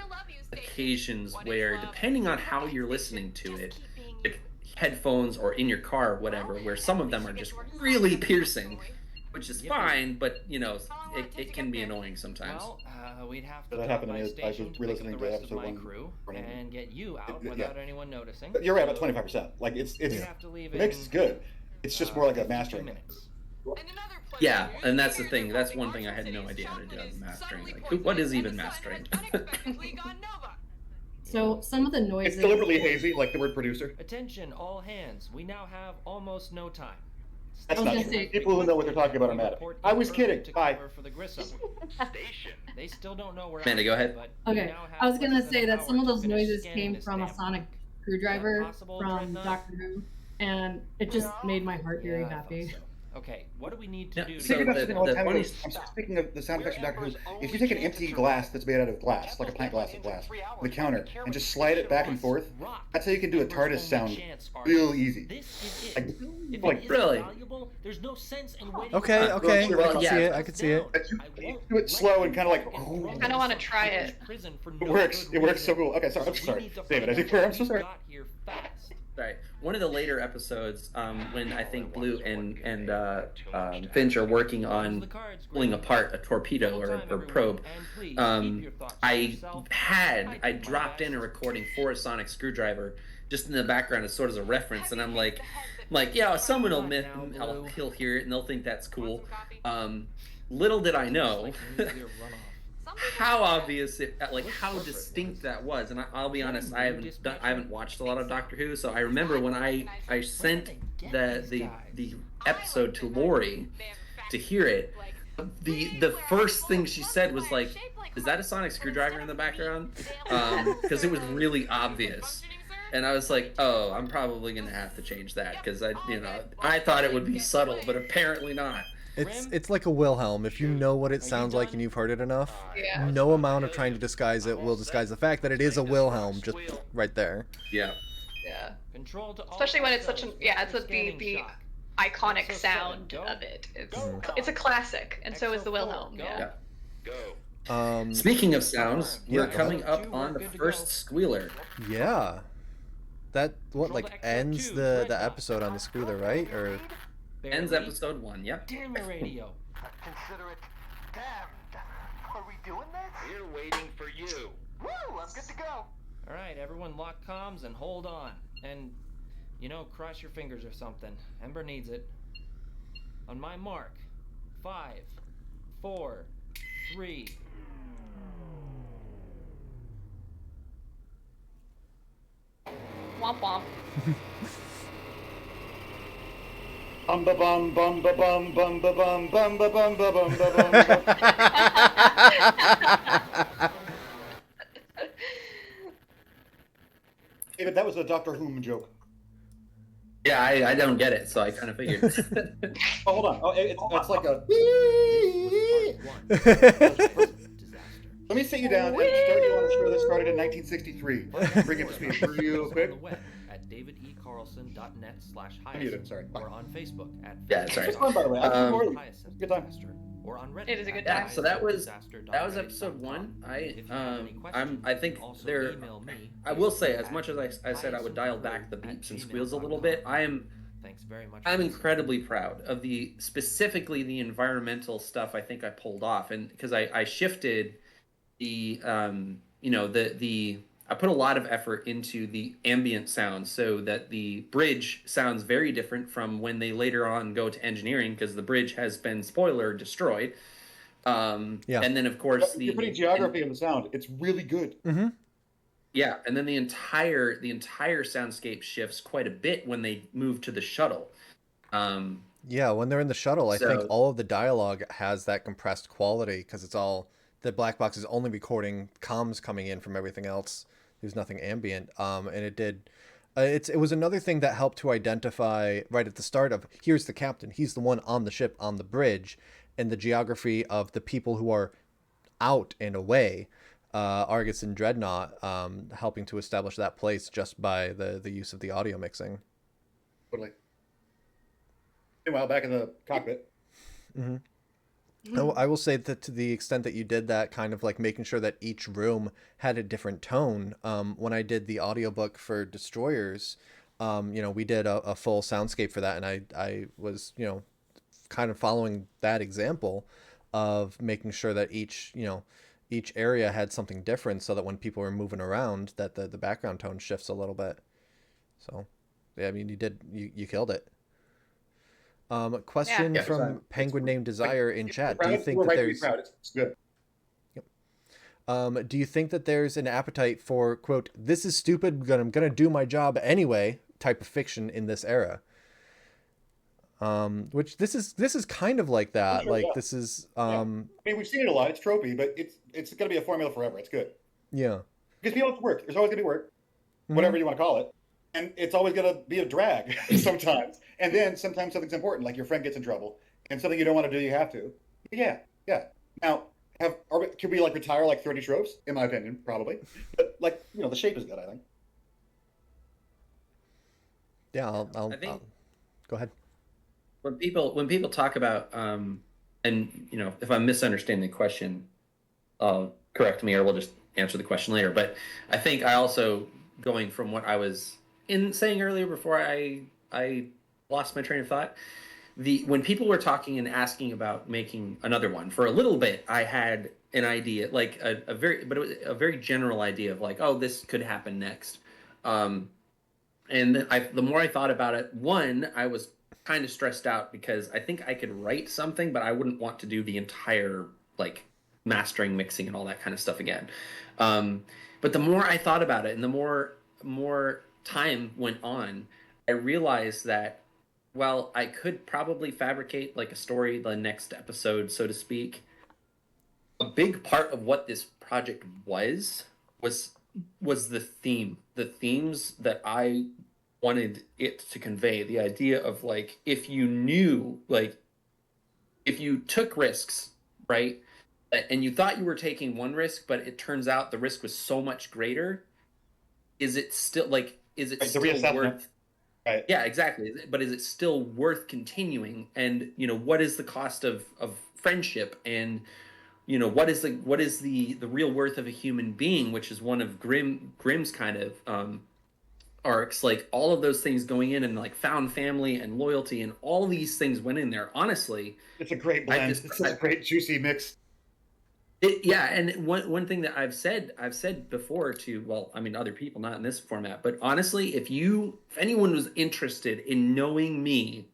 occasions where, depending on how you're listening to it, like headphones or in your car or whatever, where some of them are just really piercing, which is fine, but you know, it can be annoying sometimes. Well, we'd have to That happened is I was re-listening to episode my 1 crew and get you out without anyone noticing. You're right, about 25%. Like it's the mix is good. It's just more like a mastering. Yeah, and that's the thing. That's one thing I had no idea how to do as mastering. Like, what is even mastering? So some of the noises. It's deliberately hazy, like the word producer. Attention, all hands. We now have almost no time. That's not true. People who know what they're talking about are mad at me. I was kidding. Bye. For the Grissom. They still don't know where. Amanda, go ahead. Okay, I was gonna say that some of those noises came from a sonic screwdriver from Doctor Who, and it just made my heart very happy. Okay, what do we need to do? Speaking of the sound effects from Doctor Who, if you take an empty glass that's made out of glass, like a pint glass of glass, on the counter, and just slide it back and forth, that's how you can do a TARDIS sound real easy. Like really? There's no sense in waiting. Okay, Well, I can yeah. see it. I can see it. You do it slow and kind of like. I kind of want to try it. It works. It works so cool. Okay, sorry. I'm sorry, David. I think I'm so sorry. Sorry. One of the later episodes, when I think Blue and Finch are working on pulling apart a torpedo or probe, I dropped in a recording for a sonic screwdriver just in the background as sort of a reference, and I'm like, yeah, someone he'll hear it and they'll think that's cool. Little did I know how obvious it, like how distinct that was. And I'll be honest, I haven't watched a lot of Doctor Who, so I remember when I sent the episode to Lori to hear it, the first thing she said was like, "Is that a sonic screwdriver in the background?" Because it was really obvious. And I was like, "Oh, I'm probably gonna have to change that," because I thought it would be subtle, but apparently not. It's like a Wilhelm. If you know what it sounds like and you've heard it enough, no amount of trying to disguise it will disguise the fact that it is a Wilhelm just right there. Yeah. Yeah. Especially when it's such an it's the iconic sound of it. It's a classic, and so is the Wilhelm. Yeah. Speaking of sounds, we're coming up on the first squealer. Yeah. That ends the episode on the squealer, right? Or ends episode 1, yep. Damn your radio. Consider it damned. Are we doing this? We're waiting for you. Woo! I'm good to go. All right, everyone, lock comms and hold on. And, cross your fingers or something. Ember needs it. On my mark. 5, 4, 3. Womp womp. Bum ba bum bum ba bum bum ba bum bum ba bum ba bum ba bum. David, that was a Doctor Who joke. Yeah, I don't get it, so I kind of figured. Oh, hold on. Oh, it's like a. Let me sit you down and start you on a show that started in 1963. Bring it to speed real quick. On the web at davidecarlson.net/Hyacinth. Muted, sorry. Or on Facebook at Yeah, sorry. It's fun, by the way. I can more. Hyacinth Good time. Disaster. Or on Reddit. It is a good at time. Yeah, so that was hyacinthdisaster.reddit.com. episode 1. If you have any questions, I think also there. email me. I will say, as much as I said I would dial back the beeps and squeals a little bit, Thanks very much. I'm incredibly proud of specifically the environmental stuff I think I pulled off, and because I shifted the I put a lot of effort into the ambient sound so that the bridge sounds very different from when they later on go to engineering, because the bridge has been, spoiler, destroyed. And then of course you're putting geography in the sound. It's really good. Mm-hmm. Yeah, and then the entire soundscape shifts quite a bit when they move to the shuttle. Yeah, when they're in the shuttle, I think all of the dialogue has that compressed quality because it's all, the black box is only recording comms coming in from everything else. There's nothing ambient. And it did. It was another thing that helped to identify right at the start of, here's the captain. He's the one on the ship on the bridge, and the geography of the people who are out and away. Argus and Dreadnought, helping to establish that place just by the use of the audio mixing. Totally. Meanwhile, back in the cockpit. Mm-hmm. I will say that to the extent that you did that, kind of like making sure that each room had a different tone. When I did the audiobook for Destroyers, we did a full soundscape for that, and I was, kind of following that example of making sure that each area had something different, so that when people were moving around, that the background tone shifts a little bit. So, yeah, I mean, you killed it. Question from Penguin named Desire in chat. Do you think that there's... It's good. Yep. Do you think that there's an appetite for, quote, "this is stupid, but I'm gonna do my job anyway" type of fiction in this era? Which this is kind of like that. Sure, like yeah. this is I mean, we've seen it a lot. It's tropey, but it's gonna be a formula forever. It's good. Yeah. Because people have to work. There's always gonna be work, whatever you want to call it. And it's always going to be a drag sometimes. And then sometimes something's important, like your friend gets in trouble, and something you don't want to do, you have to. Yeah. Now, can we retire 30 tropes? In my opinion, probably. But the shape is good, I think. Yeah, I'll go ahead. When people talk about and if I'm misunderstanding the question, correct me, or we'll just answer the question later. But I think I also, going from what I was saying earlier before I lost my train of thought, when people were talking and asking about making another one, for a little bit I had an idea, a very general idea of oh, this could happen next. And the more I thought about it, one, I was kind of stressed out because I think I could write something, but I wouldn't want to do the entire mastering, mixing, and all that kind of stuff again. But the more I thought about it, and the more time went on, I realized that while I could probably fabricate a story the next episode, so to speak, a big part of what this project was the themes that I wanted it to convey. The idea of if you knew, if you took risks, right, and you thought you were taking one risk, but it turns out the risk was so much greater, is it still still worth? Right. Yeah, exactly. But is it still worth continuing? And what is the cost of friendship? And what is the real worth of a human being, which is one of Grimm's kind of arcs. All of those things going in, and found family and loyalty, and all these things went in there. Honestly, it's a great blend. It's a great juicy mix. And one thing that I've said before to, other people, not in this format, but honestly, if anyone was interested in knowing me,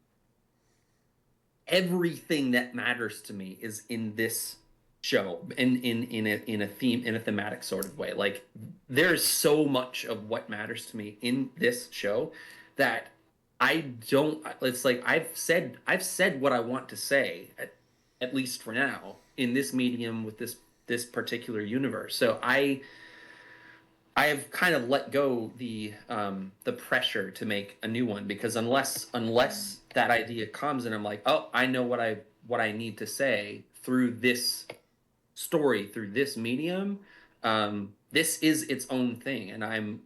everything that matters to me is in this show, in a thematic sort of way. There's so much of what matters to me in this show that I don't. It's I've said what I want to say, at least for now, in this medium with this particular universe. So I have kind of let go the pressure to make a new one, because unless that idea comes and I'm oh, I know what I need to say through this story, through this medium, then this is its own thing, and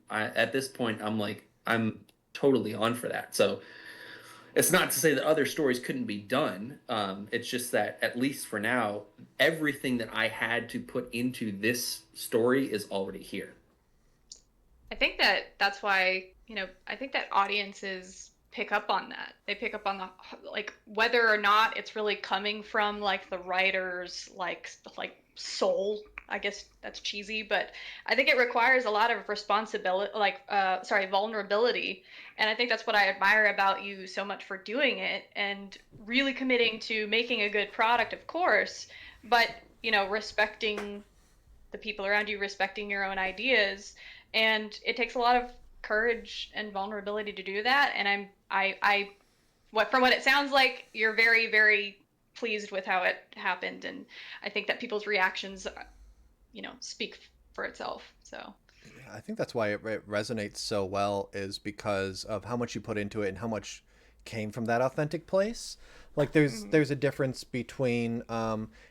at this point I'm totally on for that. So it's not to say that other stories couldn't be done. It's just that at least for now, everything that I had to put into this story is already here. I think that's why, I think that audiences pick up on that. They pick up on like, whether or not it's really coming from like the writer's like soul. I guess that's cheesy, but I think it requires a lot of responsibility, vulnerability. And I think that's what I admire about you so much for doing it and really committing to making a good product, of course, but, respecting the people around you, respecting your own ideas. And it takes a lot of courage and vulnerability to do that. And from what it sounds like, you're very, very pleased with how it happened. And I think that people's reactions, speak for itself. So I think that's why it resonates so well, is because of how much you put into it and how much came from that authentic place. Like there's a difference between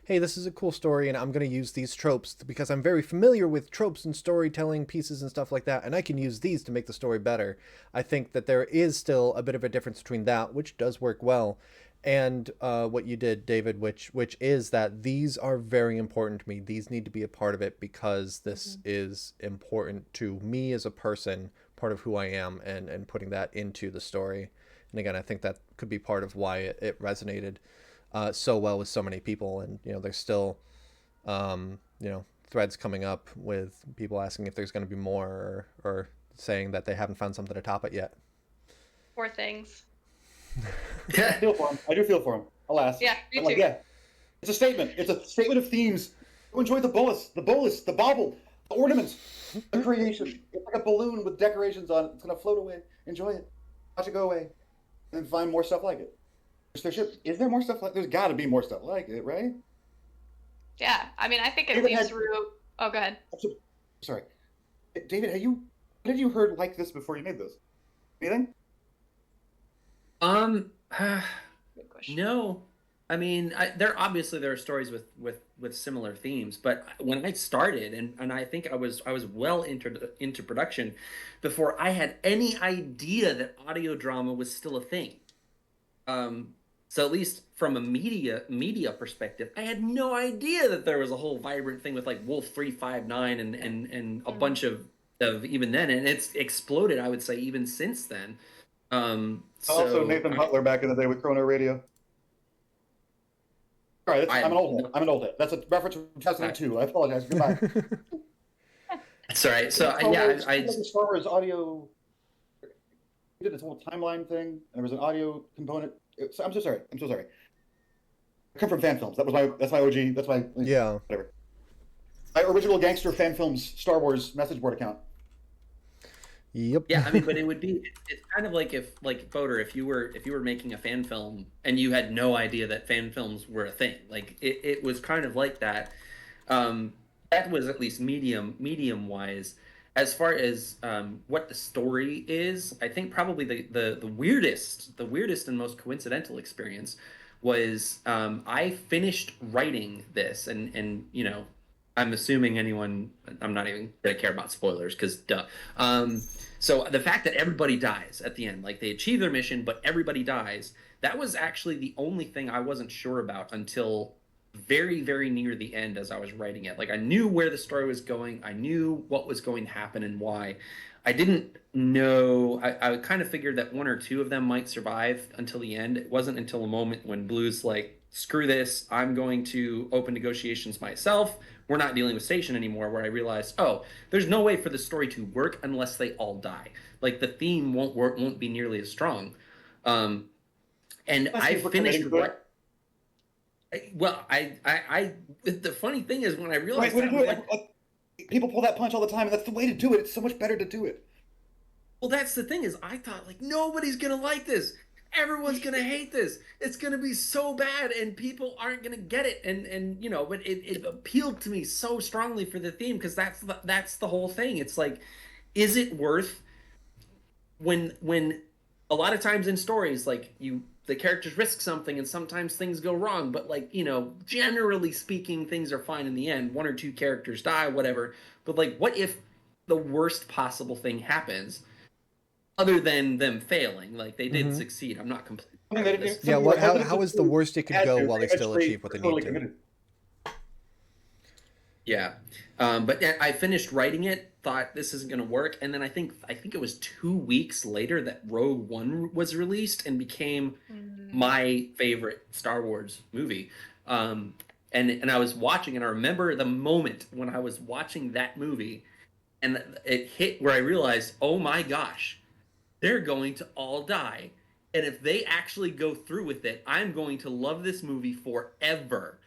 hey, this is a cool story and I'm going to use these tropes because I'm very familiar with tropes and storytelling pieces and stuff like that, and I can use these to make the story better. I think that there is still a bit of a difference between that, which does work well, and what you did, David, which is that these are very important to me. These need to be a part of it because this is important to me as a person, part of who I am, and putting that into the story. And again, I think that could be part of why it resonated so well with so many people. And, there's still, threads coming up with people asking if there's going to be more, or saying that they haven't found something to top it yet. Poor things. I feel for him. I do feel for him. Alas. Yeah, me too. Yeah. It's a statement. It's a statement of themes. You enjoy the bolus, the bauble, the ornaments, the creation. It's like a balloon with decorations on it. It's going to float away. Enjoy it. Watch it go away. And find more stuff like it. Is there more stuff like? There's got to be more stuff like it, right? Yeah, I mean, I think it David leads through. Oh, go ahead. Sorry, David. What had you heard like this before you made this? Anything? Good question. No, I mean, there are stories with similar themes, but when I started, and I think I was well into production before I had any idea that audio drama was still a thing. So at least from a media perspective, I had no idea that there was a whole vibrant thing with like Wolf 359 and a bunch of even then, and it's exploded, I would say, even since then. Also, Nathan Butler back in the day with Chrono Radio. All right, I'm an old head. That's a reference from 2002. I apologize. Goodbye. That's all right. So I Star Wars audio. We did this whole timeline thing, and there was an audio component. I'm so sorry. I come from fan films. That's my OG. That's my whatever. My original gangster fan films Star Wars message board account. Yep. Yeah, I mean, but it's kind of like if Fodor, if you were making a fan film and you had no idea that fan films were a thing. Like it was kind of like that. That was at least medium wise. As far as what the story is, I think probably the weirdest and most coincidental experience was I finished writing this, and I'm assuming I'm not even gonna care about spoilers because duh. So the fact that everybody dies at the end, like they achieve their mission, but everybody dies, that was actually the only thing I wasn't sure about until very, very near the end as I was writing it. Like I knew where the story was going. I knew what was going to happen and why. I didn't know. I kind of figured that one or two of them might survive until the end. It wasn't until a moment when Blue's like, screw this, I'm going to open negotiations myself. We're not dealing with Station anymore, where I realized, oh, there's no way for the story to work unless they all die. Like the theme won't be nearly as strong. And I finished. Well, the funny thing is when I realized people pull that punch all the time, and that's the way to do it. It's so much better to do it. Well, that's the thing is I thought like nobody's gonna like this. Everyone's gonna hate this. It's gonna be so bad, and people aren't gonna get it. And but it appealed to me so strongly for the theme because that's the whole thing. It's like, is it worth when a lot of times in stories like the characters risk something and sometimes things go wrong, but like generally speaking things are fine in the end. One or two characters die, whatever. but like, what if the worst possible thing happens, other than them failing? Like they did succeed. I'm not completely. Yeah, how is the worst it could go while they still achieve what they need to? Committed. Yeah, but I finished writing it. Thought this isn't going to work, and then I think it was 2 weeks later that Rogue One was released and became my favorite Star Wars movie. And I was watching, and I remember the moment when I was watching that movie, and it hit where I realized, oh my gosh, they're going to all die. And if they actually go through with it, I'm going to love this movie forever.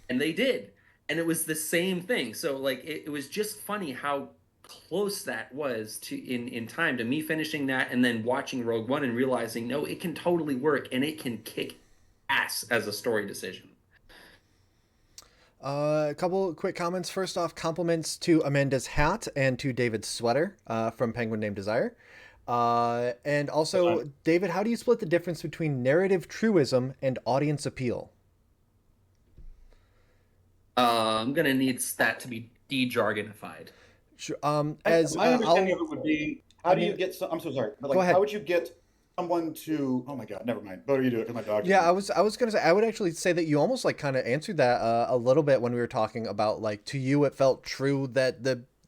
And they did. And it was the same thing. So like it was just funny how close that was to in time to me finishing that and then watching Rogue One and realizing, no, it can totally work and it can kick ass as a story decision. A couple quick comments. First off, compliments to Amanda's hat and to David's sweater from Penguin Named Desire. And also, David, how do you split the difference between narrative truism and audience appeal? I'm going to need that to be de-jargonified. Sure. My understanding of it would be, how do you get some, I'm so sorry, but like, how would you get someone to, oh my God, never mind. Better you do it because my dog. Yeah, I was going to say, I would actually say that you almost like kind of answered that a little bit when we were talking about like, to you, it felt true that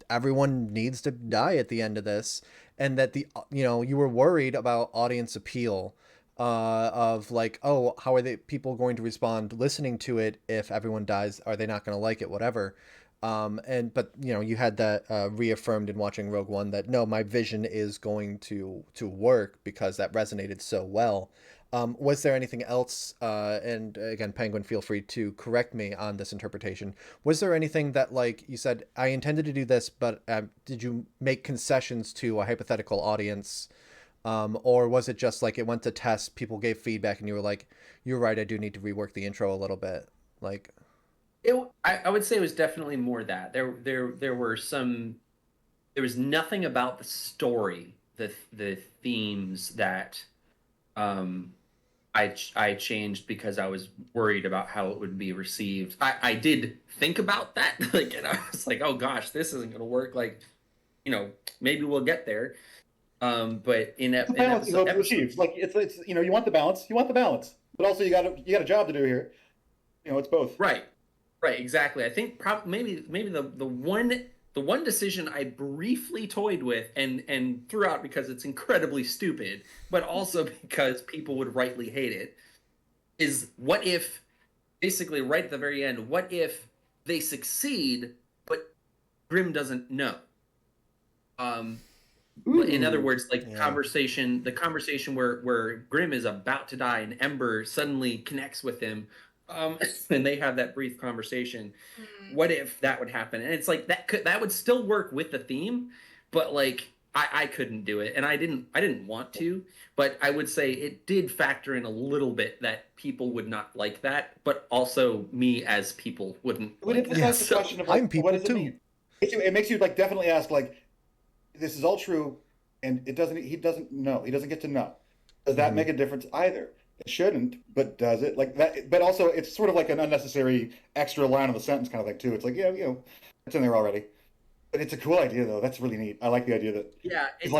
everyone needs to die at the end of this. And that you were worried about audience appeal of like, oh, how are people going to respond listening to it if everyone dies? Are they not going to like it? Whatever. But you had that reaffirmed in watching Rogue One that no, my vision is going to work because that resonated so well. Was there anything else? And again, Penguin, feel free to correct me on this interpretation. Was there anything that, like you said, I intended to do this, but did you make concessions to a hypothetical audience? Or was it just like it went to test, people gave feedback, and you were like, you're right, I do need to rework the intro a little bit? Like, I would say it was definitely more that. There was nothing about the story, the themes that I changed because I was worried about how it would be received. I did think about that, like, and I was like, oh gosh, this isn't going to work. Like, maybe we'll get there. But in balance you hope to achieve. Like it's you want the balance, but also you got a job to do here. It's both. Right, exactly. I think maybe the one decision I briefly toyed with and threw out because it's incredibly stupid, but also because people would rightly hate it, is what if, basically right at the very end, what if they succeed, but Grimm doesn't know? In other words, like the conversation where Grimm is about to die and Ember suddenly connects with him, and they have that brief conversation. What if that would happen? And it's like that would still work with the theme, but like I couldn't do it, and I didn't want to. But I would say it did factor in a little bit that people would not like that, but also me as people wouldn't. The question of like, I'm people what does too. It mean? It makes you like definitely ask like, this is all true, and he doesn't know. He doesn't get to know. Does that make a difference either? It shouldn't, but does it? Like that, but also it's sort of like an unnecessary extra line of the sentence kind of thing too. It's like, it's in there already. But it's a cool idea though. That's really neat. I like the idea that it's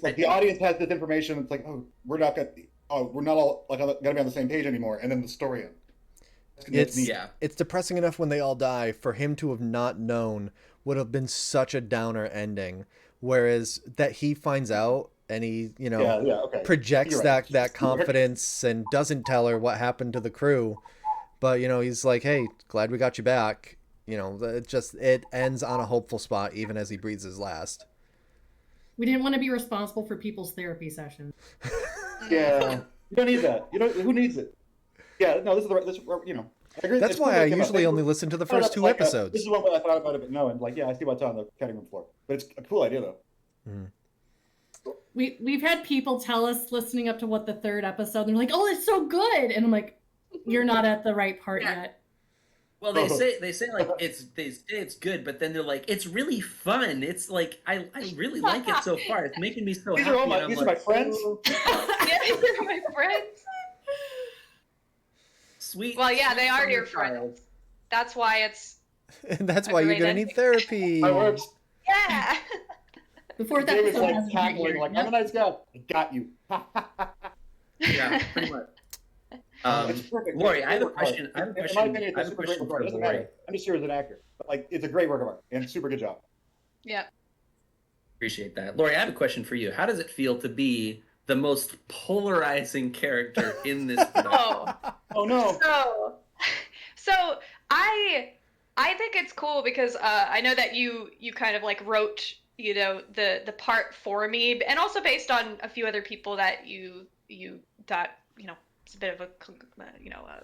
like the audience has this information. It's like, we're not all like gonna be on the same page anymore, and then the story ends. It's depressing enough when they all die. For him to have not known would have been such a downer ending. Whereas that he finds out and he, projects that confidence and doesn't tell her what happened to the crew. But, he's like, hey, glad we got you back. It ends on a hopeful spot even as he breathes his last. We didn't want to be responsible for people's therapy sessions. Yeah. You don't need that. Who needs it? Yeah, no, this is I agree. That's why I usually only listen to the first two episodes. This is one way I thought about it, but no, and like, I see what's on the cutting room floor. But it's a cool idea, though. We've had people tell us listening up to the third episode, they're like, "Oh, it's so good," and I'm like, "You're not at the right part yet." Well, they say like it's good, but then they're like, it's really fun. It's like I really like it so far. It's making me so happy. These are my friends. Yeah, these are my friends. Sweet. Well, yeah, they are your friends. That's why it's. And that's why you're gonna need therapy. My words. Yeah. The fourth David's episode like hasn't hit cackling, yet. like, I'm a nice guy. I got you. Yeah, pretty much. It's perfect. Lori, It's a I have a great work of question. art. I have a In my question. opinion, I it's have a a super great question work of art. for It doesn't Lori. matter. I'm just here as an actor. But, like, it's a great work of art and super good job. Yeah. Appreciate that. Lori, I have a question for you. How does it feel to be the most polarizing character in this production? Oh. Oh no. So I think it's cool because I know that you kind of like wrote the part for me, and also based on a few other people that you thought it's a bit of a a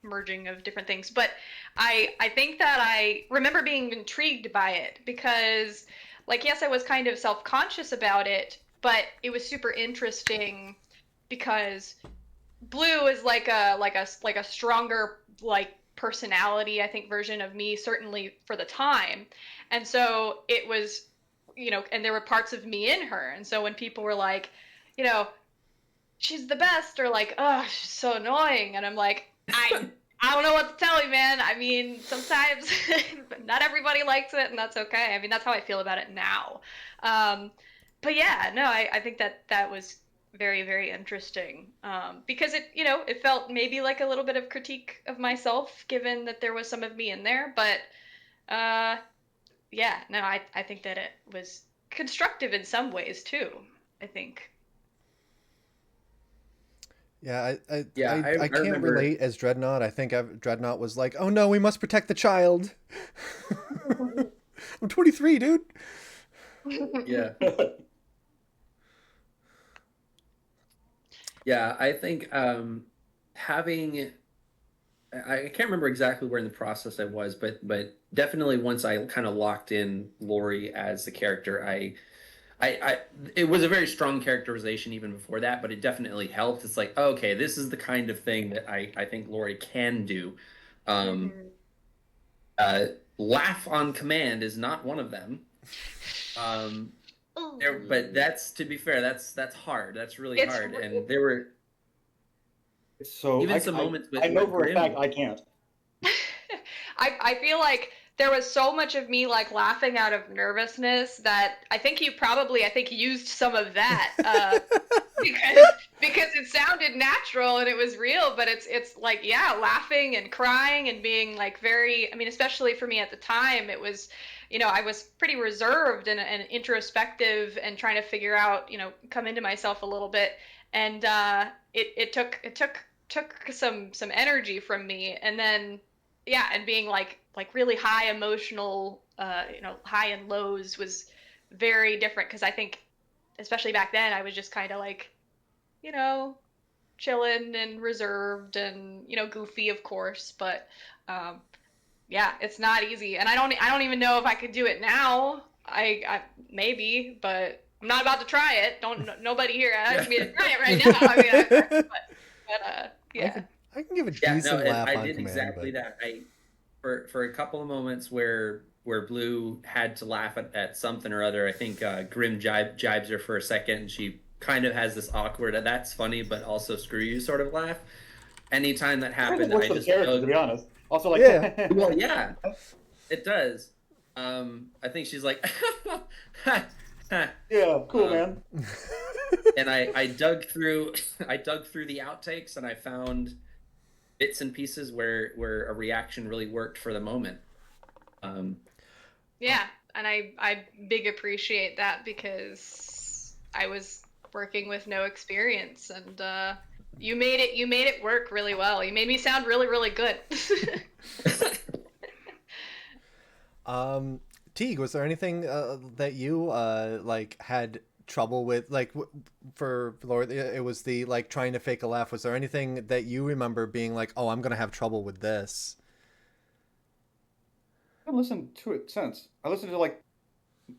merging of different things. But I think that I remember being intrigued by it because, like, yes, I was kind of self-conscious about it, but it was super interesting because Blue is like a stronger like personality, I think, version of me, certainly for the time. And so it was, and there were parts of me in her. And so when people were like, you know, she's the best, or like, oh, she's so annoying, and I'm like, I don't know what to tell you, man. I mean, sometimes not everybody likes it, and that's okay. I mean, that's how I feel about it now. But yeah, no, I think that was very, very interesting, because it felt maybe like a little bit of critique of myself, given that there was some of me in there. But yeah, no, I think that it was constructive in some ways too, I think. Yeah, I I can't remember. relate as Dreadnought. I think Dreadnought was like, oh no, we must protect the child. I'm 23, dude. Yeah. Yeah, I think having I can't remember exactly where in the process I was, but definitely once I kind of locked in Lori as the character, I it was a very strong characterization even before that, but it definitely helped. It's like, okay, this is the kind of thing that I think Lori can do. Um, uh, laugh on command is not one of them. But that's, to be fair, that's hard. That's really It's hard. And there were So even some moments with I know with for a Grim. fact I can't. I feel like there was so much of me like laughing out of nervousness that I think you used some of that because it sounded natural and it was real, but it's like, yeah, laughing and crying and being like very, I mean, especially for me at the time, it was, I was pretty reserved and introspective and trying to figure out, come into myself a little bit. And it took some energy from me. And then yeah, and being like really high emotional, high and lows was very different, because I think especially back then I was just kind of like, you know chilling and reserved and goofy, of course. But um yeah, it's not easy, and I don't even know if I could do it now. I maybe, but I'm not about to try it. Don't nobody here ask me to try it right now. I mean, yeah. I can give a Yeah, no, decent and laugh I on did command, exactly but that. For a couple of moments where Blue had to laugh at something or other, I think Grim jibes her for a second, and she kind of has this awkward, that's funny, but also screw you sort of laugh. Anytime that I think it happened, works I for the just character, to dug. be honest. Also, like, yeah. Well, yeah, it does. I think she's like, yeah, cool, Um, man. and I dug through I dug through the outtakes, and I found bits and pieces where a reaction really worked for the moment. Yeah, and I big appreciate that, because I was working with no experience, and you made it work really well. You made me sound really, really good. Teague, was there anything that you like had trouble with, like for Laura? It was the like trying to fake a laugh. Was there anything that you remember being like, oh, I'm gonna have trouble with this? I haven't listened to it since. I listened to like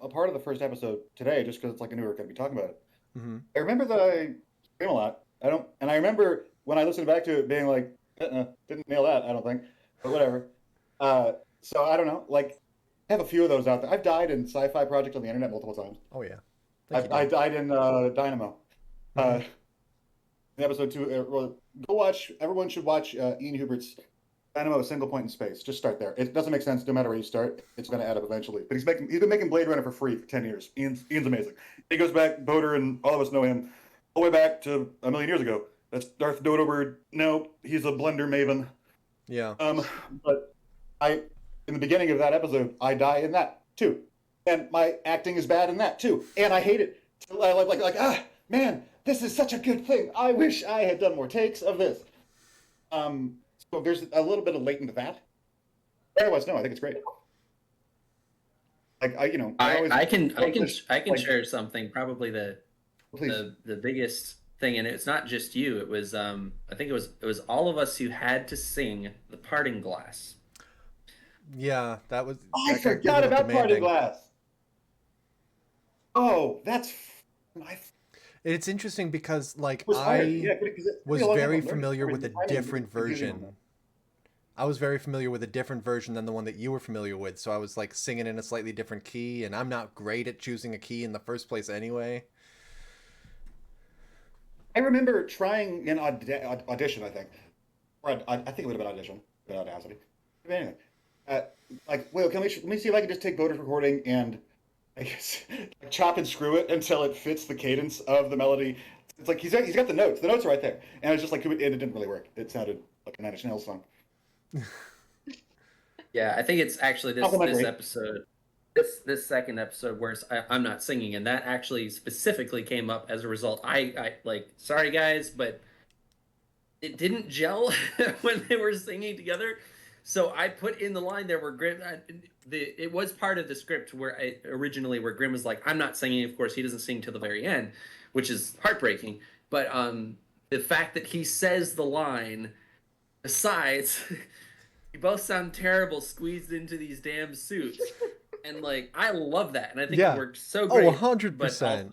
a part of the first episode today just because it's like I knew we were going to be talking about it. Mm-hmm. I remember that I scream a lot. And I remember when I listened back to it being like, didn't nail that, I don't think, but whatever. So I don't know. Like, I have a few of those out there. I've died in sci-fi projects on the internet multiple times. Oh yeah, I died in Dynamo. In episode 2. Go watch. Everyone should watch Ian Hubert's Dynamo, a single point in space. Just start there. It doesn't make sense no matter where you start. It's going to add up eventually. But he's been making Blade Runner for free for 10 years. Ian's amazing. He goes back, Boder, and all of us know him, all the way back to a million years ago. That's Darth Dodobird. No, he's a blender maven. Yeah. But in the beginning of that episode, I die in that too, and my acting is bad in that too, and I hate it. Man, this is such a good thing. I wish I had done more takes of this. So there's a little bit of latent that. Otherwise, no, I think it's great. Like I can share something. Probably the biggest thing, and it's not just you. It was I think it was all of us who had to sing the Parting Glass. Yeah, that was. I forgot about Parting Glass. Oh, It's interesting because I was very familiar with a different version. I was very familiar with a different version than the one that you were familiar with, so I was like singing in a slightly different key, and I'm not great at choosing a key in the first place anyway. I remember trying an audition, I think. Or I think it would have been audition, but Audacity. But anyway, Will, let me see if I can just take Boder's recording and I guess chop and screw it until it fits the cadence of the melody. It's like he's got the notes. The notes are right there, and it's just like it didn't really work. It sounded like a Nine Inch Nails song. Yeah, I think it's actually this episode, this second episode where I'm not singing, and that actually specifically came up as a result. I sorry guys, but it didn't gel when they were singing together. So I put in the line there where Grimm, it was part of the script where where Grimm was like, I'm not singing. Of course, he doesn't sing till the very end, which is heartbreaking. But the fact that he says the line, besides, you both sound terrible squeezed into these damn suits. And I love that. And I think it worked so great. Oh, 100%.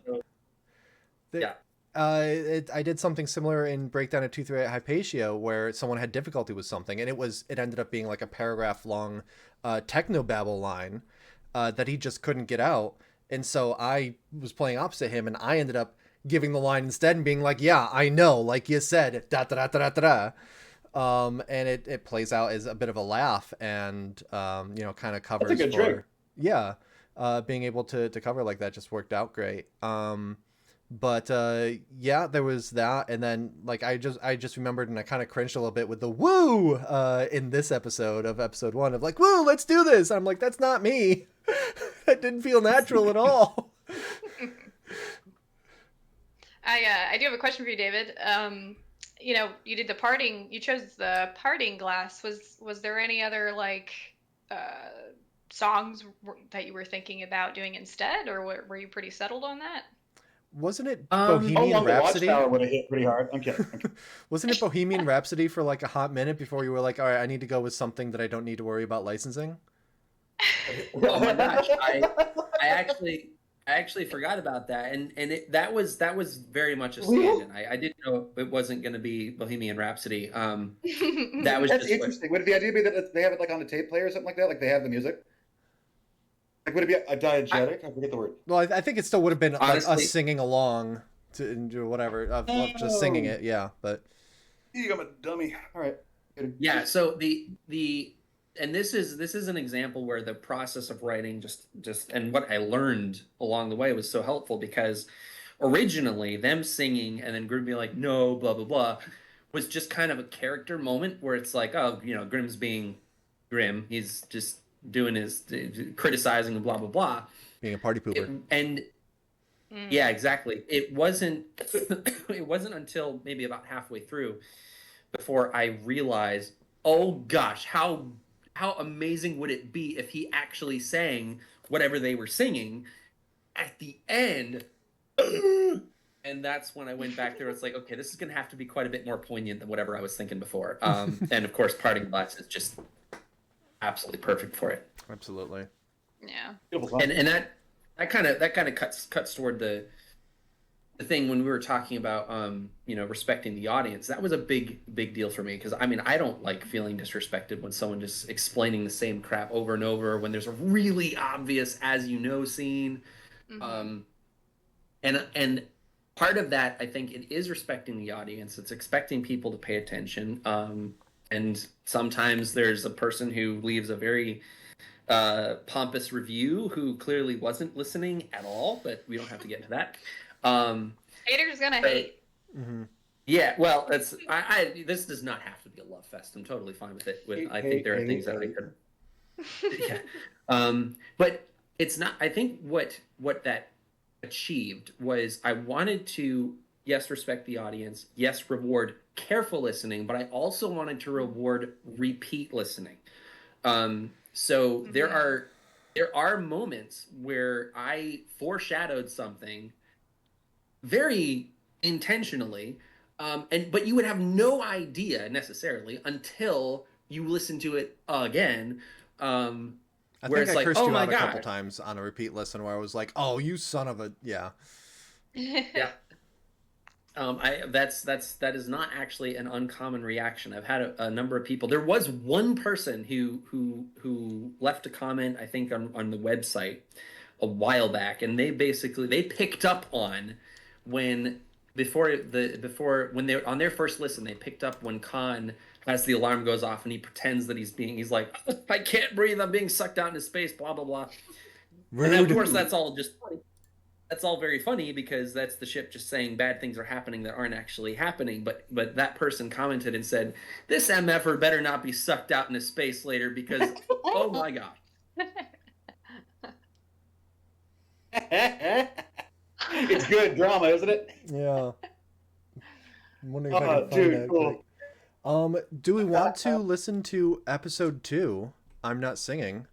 Yeah. I did something similar in Breakdown at 238 Hypatia where someone had difficulty with something, and it ended up being like a paragraph long technobabble line that he just couldn't get out. And so I was playing opposite him, and I ended up giving the line instead and being like, yeah, I know, like you said, da da da da da da. And it plays out as a bit of a laugh, and kind of covers That's a good trick. Yeah, being able to cover like that just worked out great. But yeah, there was that, and then I just remembered, and I kind of cringed a little bit with the woo in this episode of episode 1 of like, woo, let's do this. I'm like, that's not me. That didn't feel natural at all. I do have a question for you, David. You did you chose the Parting Glass. Was there any other songs that you were thinking about doing instead, or were you pretty settled on that? Wasn't it Bohemian Rhapsody? Watchtower would have hit pretty hard. I'm kidding. Wasn't it Bohemian Rhapsody for like a hot minute before you were like, all right, I need to go with something that I don't need to worry about licensing? Oh my gosh, I actually forgot about that, and that was very much a stand-in. I didn't know it wasn't going to be Bohemian Rhapsody. That was That's just interesting. Would the idea be that they have it on a tape player or something like that? Like they have the music? Would it be a diegetic? I forget the word. Well, I think it still would have been honestly, us singing along to whatever, just singing it. Yeah, but I'm a dummy. All right. Yeah. So and this is an example where the process of writing just and what I learned along the way was so helpful, because originally them singing and then Grimm being like, no, blah blah blah, was just kind of a character moment where it's like, oh, Grimm's being Grimm. He's just doing his criticizing and blah blah blah, being a party pooper. Yeah, exactly. It wasn't until maybe about halfway through before I realized, oh gosh, how amazing would it be if he actually sang whatever they were singing at the end. And that's when I went back there. It's like, okay, this is gonna have to be quite a bit more poignant than whatever I was thinking before. And of course, Parting Glass is just absolutely perfect for it. Absolutely. Yeah. And that kind of cuts toward the thing when we were talking about respecting the audience. That was a big deal for me, because I don't like feeling disrespected when someone just explaining the same crap over and over when there's a really obvious scene. Mm-hmm. And part of that, I think, it is respecting the audience. It's expecting people to pay attention. And sometimes there's a person who leaves a very pompous review who clearly wasn't listening at all, but we don't have to get into that. Haters gonna so- hate. Mm-hmm. Yeah, well, that's this does not have to be a love fest. I'm totally fine with it. I think there are things that I could. Yeah, but it's not. I think what that achieved was I wanted to, yes, respect the audience, yes, reward careful listening, but I also wanted to reward repeat listening. So there are moments where I foreshadowed something very intentionally, but you would have no idea necessarily until you listen to it again. I Where think it's I like, cursed oh you my out a couple God. times on a repeat listen where I was like, "Oh, you son of a yeah." Yeah. That is not actually an uncommon reaction. I've had a number of people. There was one person who left a comment, I think, on the website a while back, and they picked up on when when they on their first listen, they picked up when Khan, as the alarm goes off, and he pretends that he's like, I can't breathe, I'm being sucked out into space, blah blah blah. Rude. And of course, that's all very funny because that's the ship just saying bad things are happening that aren't actually happening. But that person commented and said, "This MFer better not be sucked out into space later because oh my God." It's good drama, isn't it? Yeah. I'm wondering if I can find Dude, that cool. quick. Do we want to listen to episode 2? I'm Not Singing.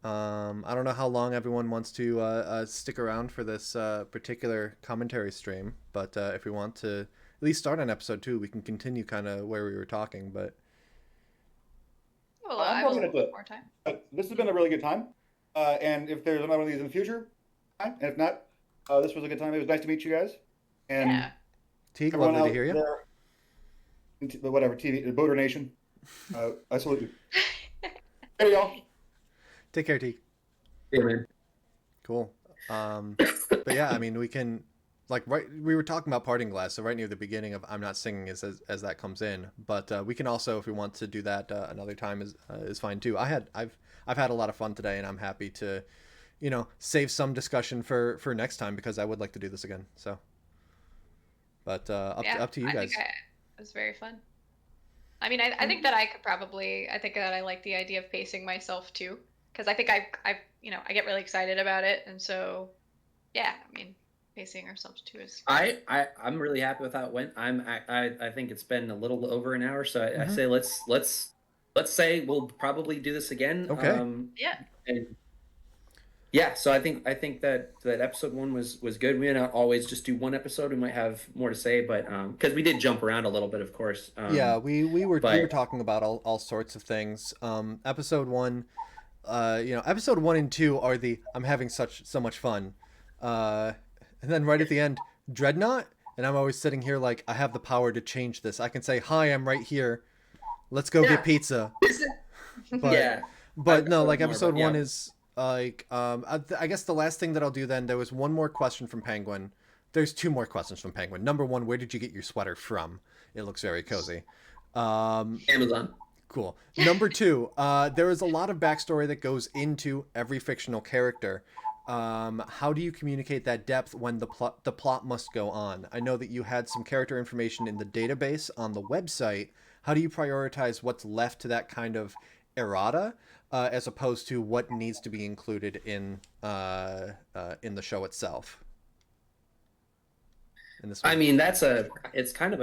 I don't know how long everyone wants to stick around for this particular commentary stream, but if we want to at least start on episode 2, we can continue kind of where we were talking. But Well, I'm I will probably gonna- more time. This has been a really good time. And if there's another one of these in the future, fine. And if not, this was a good time. It was nice to meet you guys. And Yeah. Teague, everyone lovely to out hear you. there, whatever, TV, Boater Nation, I salute you. Hey, y'all. Take care, Teague. Yeah, man. Cool. But yeah, I mean, we can, like, we were talking about Parting Glass, so right near the beginning of I'm Not Singing as that comes in. But we can also, if we want to do that another time, is fine too. I've had a lot of fun today, and I'm happy to, save some discussion for next time because I would like to do this again. So, but up to you guys. Think it was very fun. I mean, I think that I think that I like the idea of pacing myself too, because I think I get really excited about it, and so yeah, I mean, pacing ourselves too is. I'm really happy with how it went. I think it's been a little over an hour, so I say let's say we'll probably do this again. Okay. Yeah. And yeah, so I think that episode 1 was good. We may not always just do one episode. We might have more to say, but because we did jump around a little bit, of course. Yeah, we were talking about all sorts of things. Episode 1, episode 1 and 2 are the I'm having so much fun, and then right at the end, Dreadnought, and I'm always sitting here like I have the power to change this. I can say, "Hi, I'm right here. Let's go get pizza." But, yeah, but no, like episode 1 is. Like, I guess the last thing that I'll do then, there was one more question from Penguin. There's 2 more questions from Penguin. Number 1, where did you get your sweater from? It looks very cozy. Amazon. Cool. Number 2, there is a lot of backstory that goes into every fictional character. How do you communicate that depth when the plot must go on? I know that you had some character information in the database on the website. How do you prioritize what's left to that kind of errata? As opposed to what needs to be included in the show itself. I mean, it's kind of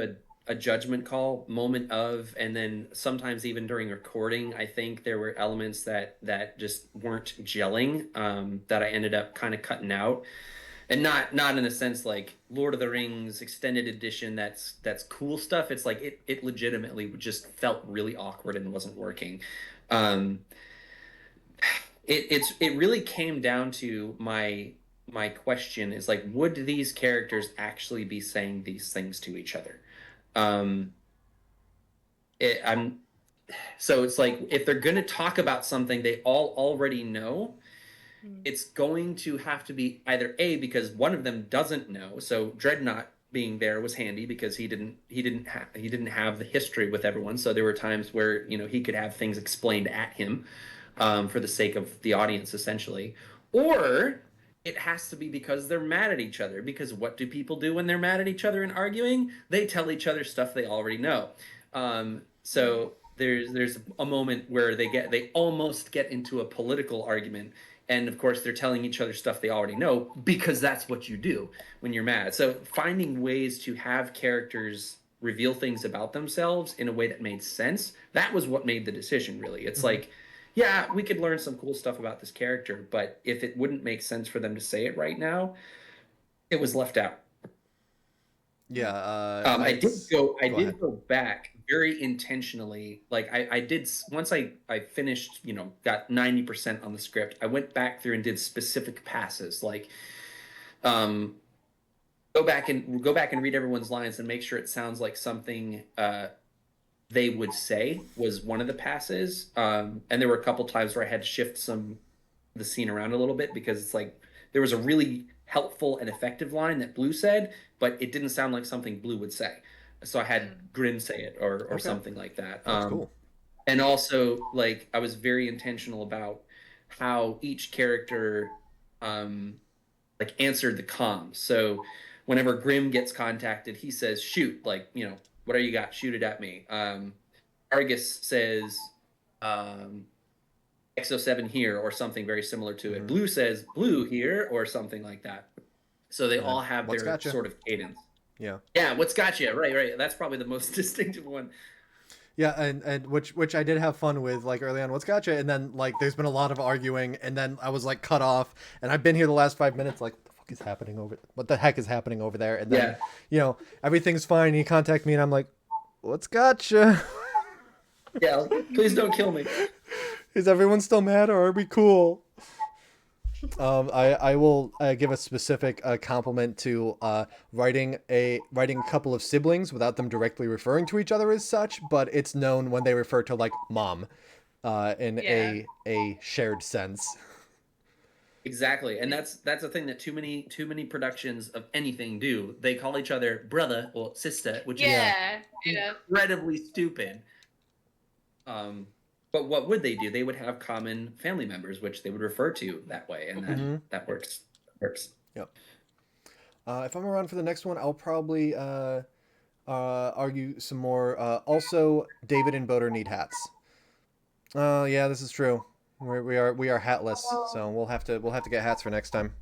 a judgment call, moment of, and then sometimes even during recording, I think there were elements that just weren't gelling, that I ended up kind of cutting out. And not in a sense like Lord of the Rings extended edition, that's cool stuff. It's like it legitimately just felt really awkward and wasn't working. It really came down to my question is like, would these characters actually be saying these things to each other? So it's like, if they're going to talk about something they all already know, it's going to have to be either A, because one of them doesn't know. So Dreadnought being there was handy because he didn't have the history with everyone. So there were times where he could have things explained at him for the sake of the audience, essentially. Or it has to be because they're mad at each other. Because what do people do when they're mad at each other and arguing? They tell each other stuff they already know. So there's a moment where they almost get into a political argument, and of course they're telling each other stuff they already know because that's what you do when you're mad. So finding ways to have characters reveal things about themselves in a way that made sense, that was what made the decision, really. It's like, yeah, we could learn some cool stuff about this character, but if it wouldn't make sense for them to say it right now, it was left out. Yeah, I did ahead. go back very intentionally. Like I did once I finished, got 90% on the script. I went back through and did specific passes, like go back and read everyone's lines and make sure it sounds like something they would say was one of the passes. And there were a couple times where I had to shift the scene around a little bit because it's like there was a really helpful and effective line that Blue said, but it didn't sound like something Blue would say. So I had Grim say it or Okay. something like that. That's cool. And also, like, I was very intentional about how each character like answered the comms. So whenever Grim gets contacted, he says, shoot, like, what do you got? Shoot it at me. Argus says, X07 here, or something very similar to it. Blue says, Blue here, or something like that. So they all have What's their gotcha? sort of cadence. Yeah. Yeah, what's got you? Right. That's probably the most distinctive one. Yeah, and which I did have fun with, like, early on. What's gotcha? And then, like, there's been a lot of arguing, and then I was, like, cut off, and I've been here the last 5 minutes, like, what the heck is happening over there? And then, everything's fine, and you contact me, and I'm like, what's gotcha? Yeah, like, please don't kill me. Is everyone still mad, or are we cool? I will give a specific compliment to writing a couple of siblings without them directly referring to each other as such, but it's known when they refer to, like, mom in a shared sense. Exactly, and that's a thing that too many productions of anything do. They call each other brother or sister, which is incredibly stupid. But what would they do? They would have common family members, which they would refer to that way, and that works. Yep. If I'm around for the next one, I'll probably argue some more. Also, David and Boater need hats. Yeah, this is true. We are hatless, so we'll have to get hats for next time.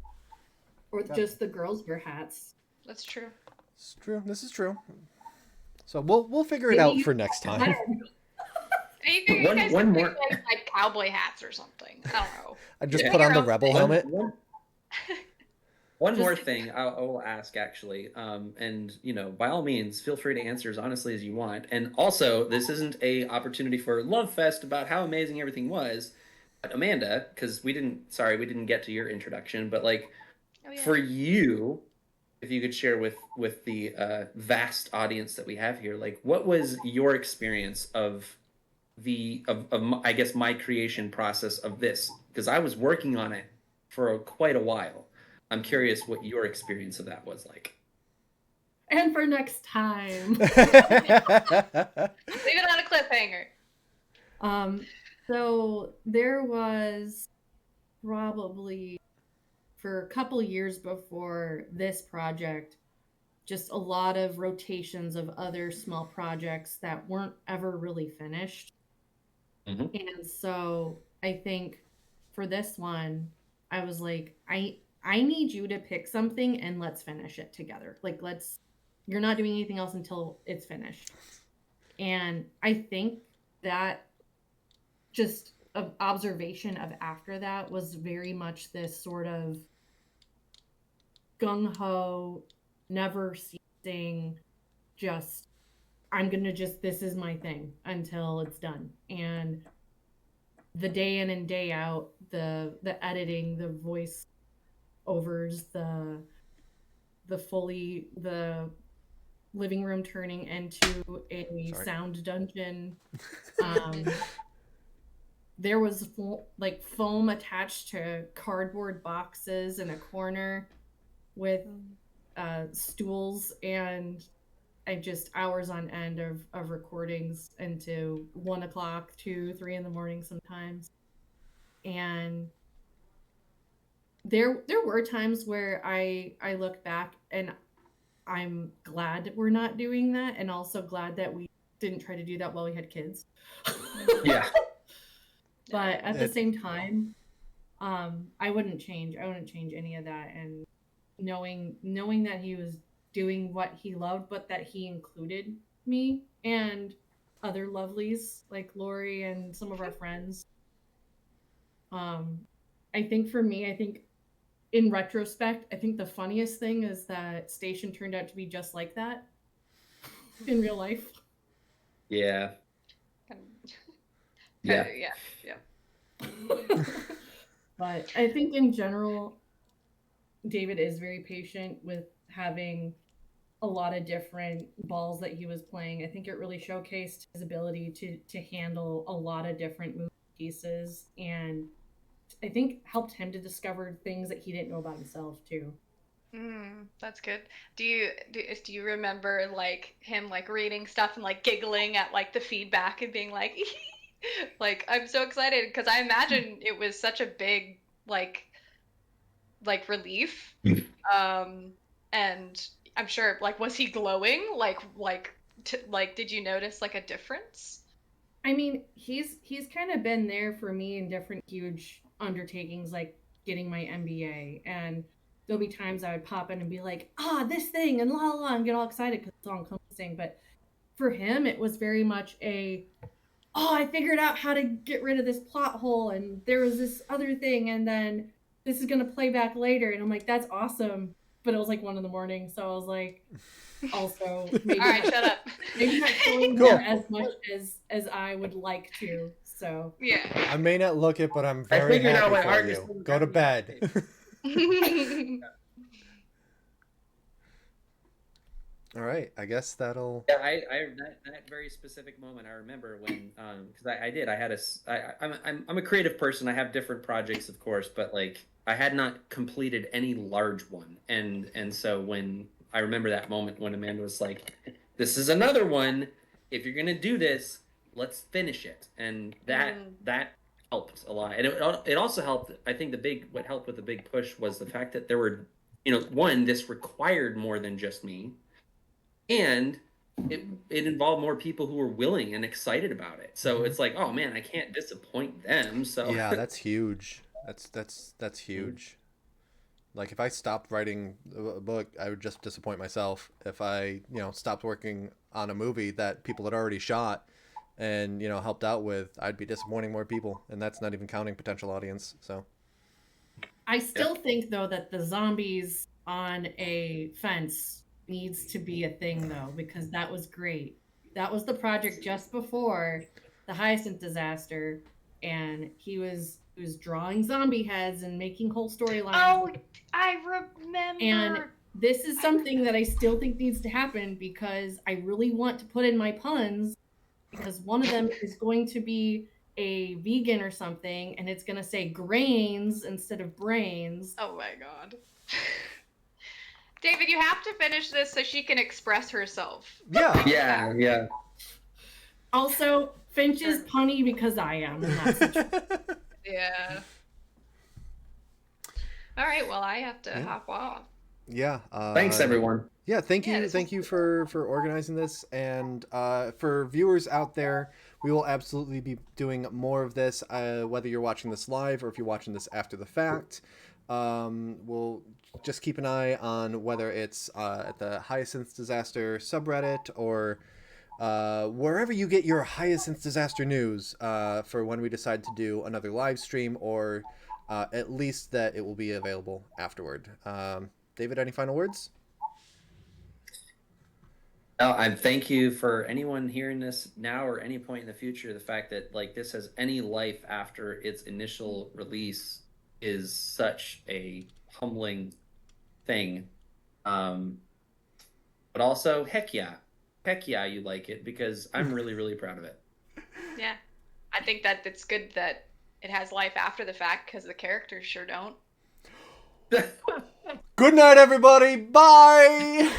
Or just the girls wear hats. That's true. It's true. This is true. So we'll figure it out for next time. Maybe you guys one can more make, like cowboy hats or something. I don't know. I just put on the rebel helmet. One more thing I will ask, actually, and by all means, feel free to answer as honestly as you want. And also, this isn't a opportunity for love fest about how amazing everything was, but Amanda, because we didn't get to your introduction, but like, for you, if you could share with the vast audience that we have here, like, what was your experience of I guess my creation process of this? Because I was working on it for quite a while. I'm curious what your experience of that was like. And for next time. Leave it on a cliffhanger. So there was probably, for a couple years before this project, just a lot of rotations of other small projects that weren't ever really finished. And so I think for this one, I was like, I need you to pick something and let's finish it together. Like, you're not doing anything else until it's finished. And I think that just an observation of after that was very much this sort of gung-ho, never ceasing, this is my thing until it's done. And the day in and day out, the editing, the voice overs, the living room turning into a sound dungeon. There was foam attached to cardboard boxes in a corner with stools, and I just hours on end of recordings into 1 o'clock, 2, 3 in the morning sometimes. And there were times where I look back and I'm glad that we're not doing that, and also glad that we didn't try to do that while we had kids. Yeah. But at the same time, I wouldn't change any of that. And knowing that he was doing what he loved, but that he included me and other lovelies like Lori and some of our friends. I think for me, I think in retrospect, I think the funniest thing is that Station turned out to be just like that in real life. Yeah. Yeah. But I think in general, David is very patient with having a lot of different balls that he was playing. I think it really showcased his ability to handle a lot of different movie pieces, and I think helped him to discover things that he didn't know about himself too. That's good. Do you remember like him like reading stuff and like giggling at like the feedback and being like, like I'm so excited because I imagine it was such a big like relief. And I'm sure like was he glowing like did you notice like a difference? I mean, he's kind of been there for me in different huge undertakings, like getting my MBA, and there'll be times I would pop in and be like, this thing, and la la la, and get all excited because it's all encompassing. But for him, it was very much I figured out how to get rid of this plot hole, and there was this other thing, and then this is gonna play back later, and I'm like, that's awesome. But it was like 1 a.m, so I was like, also maybe all right, shut up. Maybe not going there as much as I would like to. So yeah. I may not look it, but I'm very happy for you. Go to bed. All right, I guess that'll. Yeah, that very specific moment I remember when because I had I'm a creative person. I have different projects, of course, but like I had not completed any large one, and so when I remember that moment when Amanda was like, "This is another one. If you're gonna do this, let's finish it," and that helped a lot, and it also helped. I think what helped with the big push was the fact that there were, this required more than just me. And it involved more people who were willing and excited about it. So it's like, oh man, I can't disappoint them. So yeah, that's huge. That's huge. Like if I stopped writing a book, I would just disappoint myself. If I, stopped working on a movie that people had already shot and, helped out with, I'd be disappointing more people, and that's not even counting potential audience. So I still think though that the zombies on a fence needs to be a thing though, because that was great. That was the project just before the Hyacinth Disaster, and he was drawing zombie heads and making whole storylines. Oh, I remember. And this is something that I still think needs to happen, because I really want to put in my puns, because one of them is going to be a vegan or something, and it's going to say grains instead of brains. Oh my god. David, you have to finish this so she can express herself. Yeah. Also, Finch is punny because I am. Yeah. All right, well, I have to hop off. Yeah. Thanks, everyone. Yeah, thank you for organizing this, and for viewers out there, we will absolutely be doing more of this, whether you're watching this live or if you're watching this after the fact. We'll just keep an eye on whether it's at the Hyacinth Disaster subreddit or wherever you get your Hyacinth Disaster news for when we decide to do another live stream, or at least that it will be available afterward. David, any final words? I thank you for anyone hearing this now or any point in the future. The fact that like this has any life after its initial release is such a humbling thing. But also, heck yeah, you like it, because I'm really, really proud of it. Yeah, I think that it's good that it has life after the fact, because the characters sure don't. Good night, everybody. Bye.